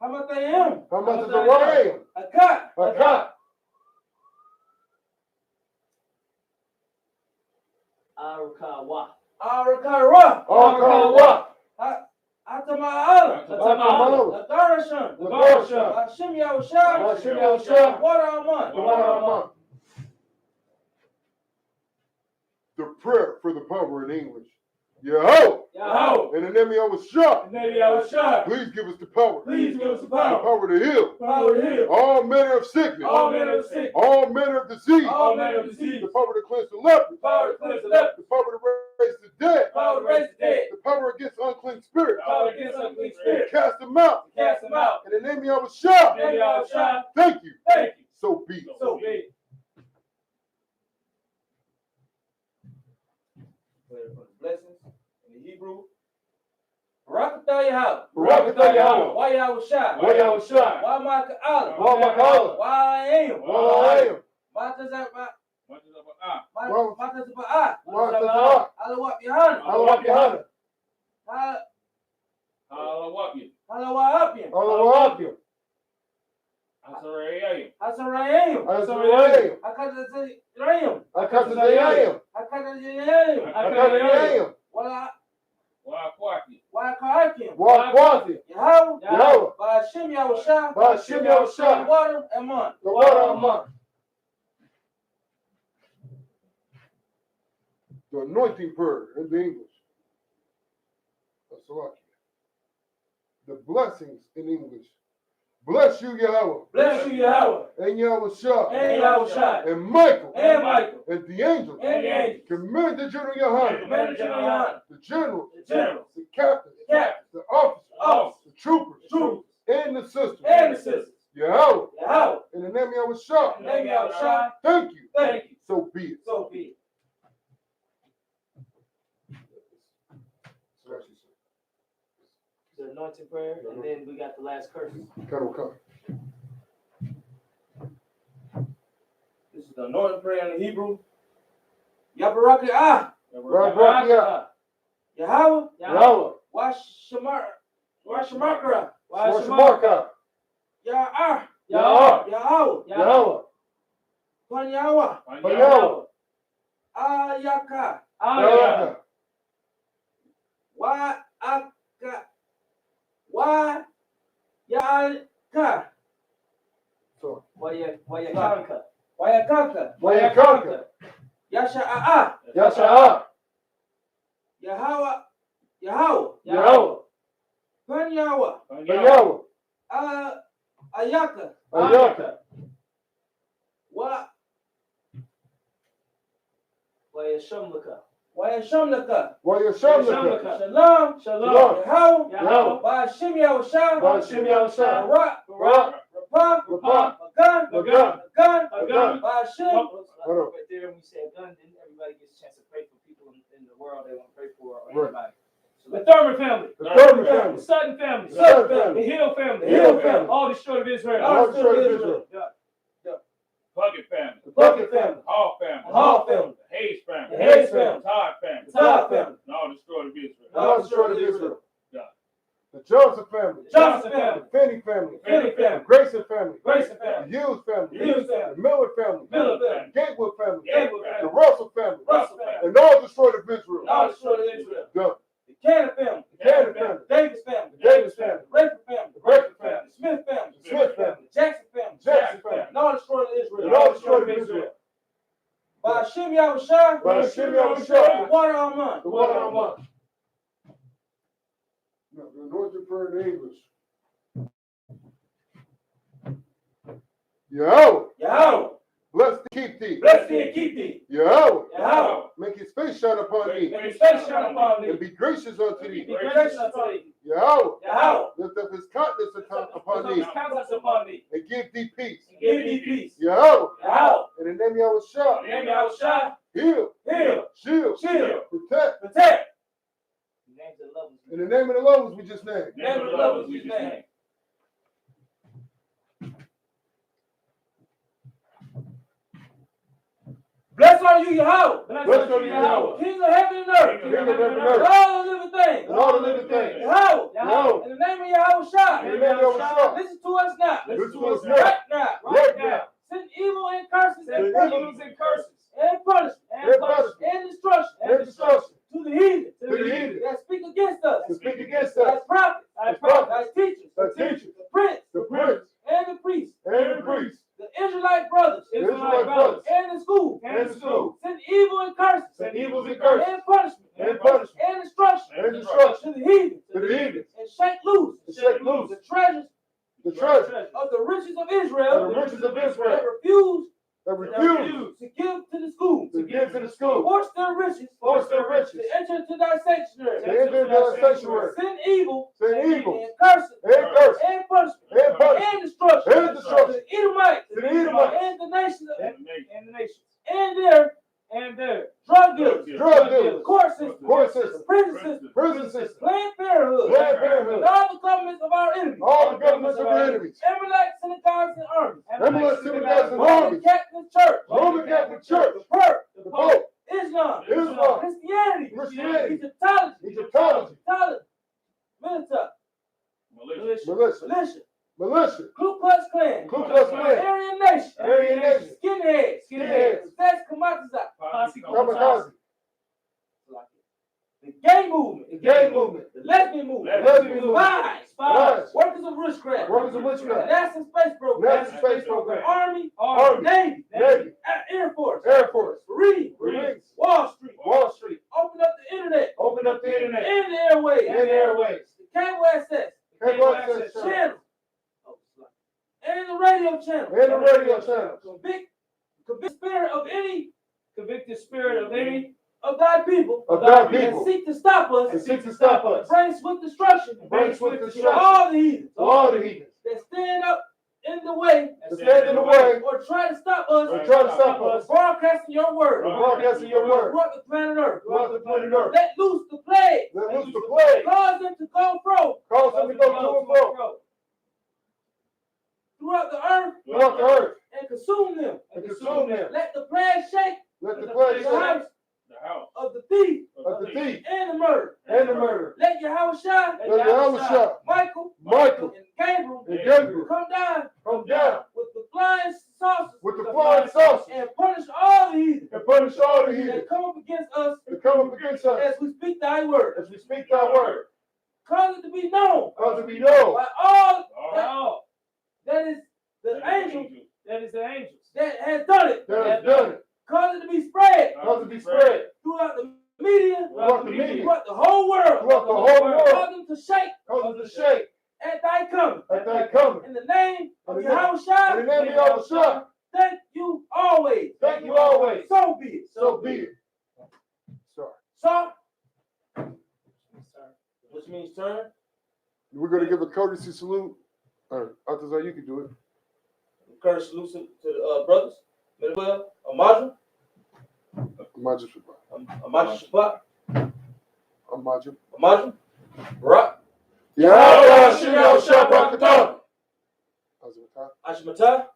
Hamatayim. How much is a ram? A cut. A cock. Arkawa. Arakara. Arkawa. Atama'ala. Atama'ala. Adarashan. Lagarashan. Bashim Yahusha. Bashim Yahusha. Waraman. The prayer for the power in English. Yahweh. Yahweh. In the name of Isupk. In the name of Yahweh. Please give us the power. Please give us the The power. power to heal. Power to heal. All manner of sickness. All manner of sickness. All manner of disease. All manner of disease. The power to cleanse the leper. Power to cleanse the leper. The power to raise the dead. Power to raise the dead. The power against unclean spirits. Power against unclean To spirits. cast them out. Cast them out. In the name of In the Yahweh. name of Yahweh. Thank you. Thank you. So be it. So be it. Blessings in the Hebrew. Barakatah Yahweh. Barakatah Yahweh. Why Yahusha? Why Yahusha? Why Maka'ala? Why Maka'ala? Why Ayam? Why Ayam? Matazaba'ah. Why Tazah? I.S.U.P.K. GEN.YAHANNA. Halawa'apim. I.S.U.P.K. ISRAELITES. ISRAELITES. Akadazayim. Akadazayim. Akadazayim. Akadazayim. Why WAHANNA. Wakwati. Yahweh. Yahweh. Bashim Yahusha. Bashim Yahusha. Water and man. The water of man. The anointing prayer in the English. The blessings in English. Bless you, Yahweh. Bless you, Yahweh. And Yahusha. And Yahweh. And Michael. And Michael. And the angels. And the angels. Command the Gen.YAHANNA. Command the Gen.YAHANNA. The generals. The generals. The captains. The captains. The officers. Officers. The troopers. Troopers. And the sisters. And the sisters. Yahweh. Yahweh. In the name of Yahusha. In the name of Yahweh. Thank you. Thank you. So be it. So be it. The anointing prayer, and then we got the last curse. This is the anointing prayer in the Hebrew. Yabarakah. Barakatah. Yahweh. Yahweh. Washamakara. Washamarka. Ya'ah. Yahweh. Yahweh. Yahweh. Panyawa. Yahweh. Ayaka. Yahweh. Wa'aka. Wa'yaka. So, Wayakanka. Wayakaka. Wayakanka. Yasha'ah. Yasha'ah. Yahweh. Yahweh. Yahweh. Panyawa. Yahweh. Ayaka. Ayaka. Wayashamlaka. Wayashamlaka. Wayashamlaka. Shalom. Shalom. Yahweh. Yahweh. Bashim Yahusha. Bashim Yahusha. Barak. Barak. Rapah. Rapah. Magan. Magan. Magan. Bashim. Hold on. Right there, when we say a gun, then everybody gets a chance to pray for people in the world they want to pray for, or Right. anybody. So the Thurman family, The Thurman the family. Sutton family, The Sutton family. the Hill family, The Hill family. all destroyed of Israel, All destroyed of Israel. Puckett family. The Puckett family. Hall family. the Hall family, The Hayes family. the Hayes family, Todd family. the Todd family, And all destroyed of Israel. All destroyed of Israel. Yeah. The Johnson family. the Johnson family, The Finney family. the Finney The family, Grayson family. the Grayson The family, Hughes family. the Hughes family, The Miller family. the Miller family, The Gatewood family. the Gatewood The family, Russell family. the Russell family, And all destroyed of Israel. all destroyed of Israel, Done. The Cannon family. The Cannon family. Davis family. The Davis family. The Rayford family. The Rayford family. The Smith family. The Smith family. The Jackson family. Jackson family. And all destroyed of And Israel. all destroyed of Israel. Bashim Yahusha. Bashim Yahusha. The water on man. The water on one. No, the anointed prayer in English. Yahweh. Yahweh. Bless thee, keep thee. bless thee and keep thee, Yahweh. Yahweh, Make his face shine upon thee. and his face shine upon And thee, be gracious unto be thee. gracious unto thee, Yahweh. Yahweh, Lift up his countenance upon lift thee. up his countenance upon thee, And give thee peace. and give thee peace, Yahweh. Yahweh, In the name of in Yahweh. the name of Yahweh, Heal. heal, Shield. shield, Protect. protect, the names of love, In the name of the Lord we just named. the name of love is his name. Bless Blessed are you, Yahweh. Blessed are you, Yahweh. King of heaven and earth. King of heaven and earth. And all the living things. And all the living things. Yahweh. Yahweh. In the name of Yahweh Shah. In the name of Yahweh. Listen to us now. Listen to us now. Right now. Right now. Send evil and curses Send and punishment. evils and curses And punishment. And punishment. And destruction. And destruction. To the heathen. To the heathen. That speak against us. To speak against Thy us. prophets. Thy prophets. Thy teachers. The teachers. The prince. The prince. And the priest. And the priest. The Israelite brothers. Israelite brothers. And the school. And the school. Send evil and curses. Send evils and curses. And punishment. And punishment. And destruction. And destruction. To the heathen. To the heathen. And shake loose. To shake loose. The treasures The treasure. of the riches of Of Israel. the riches of That Israel. refuse That refuse to give to the school. to give to the school. Force their riches. Force their riches. To enter into thy sanctuary. To enter into thy sanctuary. Send evil. Send evil. And curses. And curse. And punishment. And punishment. And destruction. And destruction. To the Edomites. To the Edomites. And the nations. And the nations. And their drug dealers. Drug dealers. Court system. Court system. Prison system. Prison system. Planned Parenthood. Planned Parenthood. And all the governments of our enemies. All the governments of our enemies. Amalek, synagogues, and armies. Amalek, synagogues, and Roman armies. Catholic Church. Roman Catholic Church. The Perp. The Pope. Islam. Islam. Christianity. Christianity. Egyptology. Egyptology. Military. Militia. Militia. Ku Klux Klan. Ku Klux Klan. Aryan Nation. Aryan Nation. Skinheads. That's Kamataza. Kamikaze. The gay movement. The gay movement. The lesbian movement. Lesbian movement. Spies. Spies. Workers of witchcraft. Workers of witchcraft. NASA space program. NASA space program. Army. Army. Navy. Navy. Air Force. Air Force. Marine. Marines. Wall Street. Wall Street. Open up the internet. Open up the internet. And the airways. And the airways. The cable access. Cable access channel. Channel. And the radio channel. And the radio channel. Convict spirit of any Convict the spirit of any of thy people. Of thy And people. seek to stop us. And seek to stop us. Bring swift destruction. Bring swift To destruction. all the heathens. To all the heathens. That stand up in the way. To stand in the way. Or try to stop us. Or try to stop us. Broadcasting your word. From broadcasting your word. Throughout the planet Earth. Throughout the planet Earth. Let loose the plague. Let loose the plague. Cause them to go fro. Cause them to go to and fro. Throughout the earth. Throughout the earth. And consume them. And consume them. Let the plague shake. Let the plague The shake house The house. of the thief. of the thief And the murder. and the murder. Let Yahweh Shah. Let Yahweh Shah, Michael. Michael, And Gabriel. and Gabriel Come down. come down With the flying saucers. with the flying saucers And punish all the heathen. and punish all the heathen That come up against us. that come up against us As we speak thy word. as we speak thy word. Cause it to be known. Cause it be known By all all. that is the angel That is the angels. that has done it. that has done it. Cause it to be spread Cause it be spread throughout the media. throughout the media, Throughout the whole world. throughout the whole world. Cause them to shake Cause it to shake at thy coming. at thy coming. In the name of In the name- Yahweh Shah. In the name of Yahweh Shah, Thank you always. thank you always. So be it. So be it. Sorry. So, which means turn. We're going to give a courtesy salute. Altazar, you can do it. Courtesy salute to the brothers. Middlewell, Amajah. Amajah Amajah Shabbat. Amajah. Barak. Yahweh Shemel Shabbat. Ashmatah.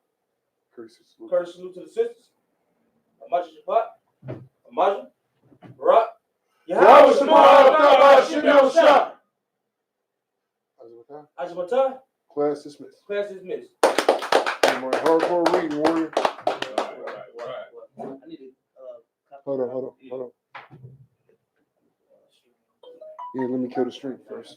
Courtesy salute. Courtesy salute to the sisters. Amajah Shabbat. Amajah. Barak. Yahweh Shemel Shabbat. Ashmatah. Class dismissed. Class dismissed. Hardcore reading, warrior. I need to Hold on. Yeah, let me kill the stream first.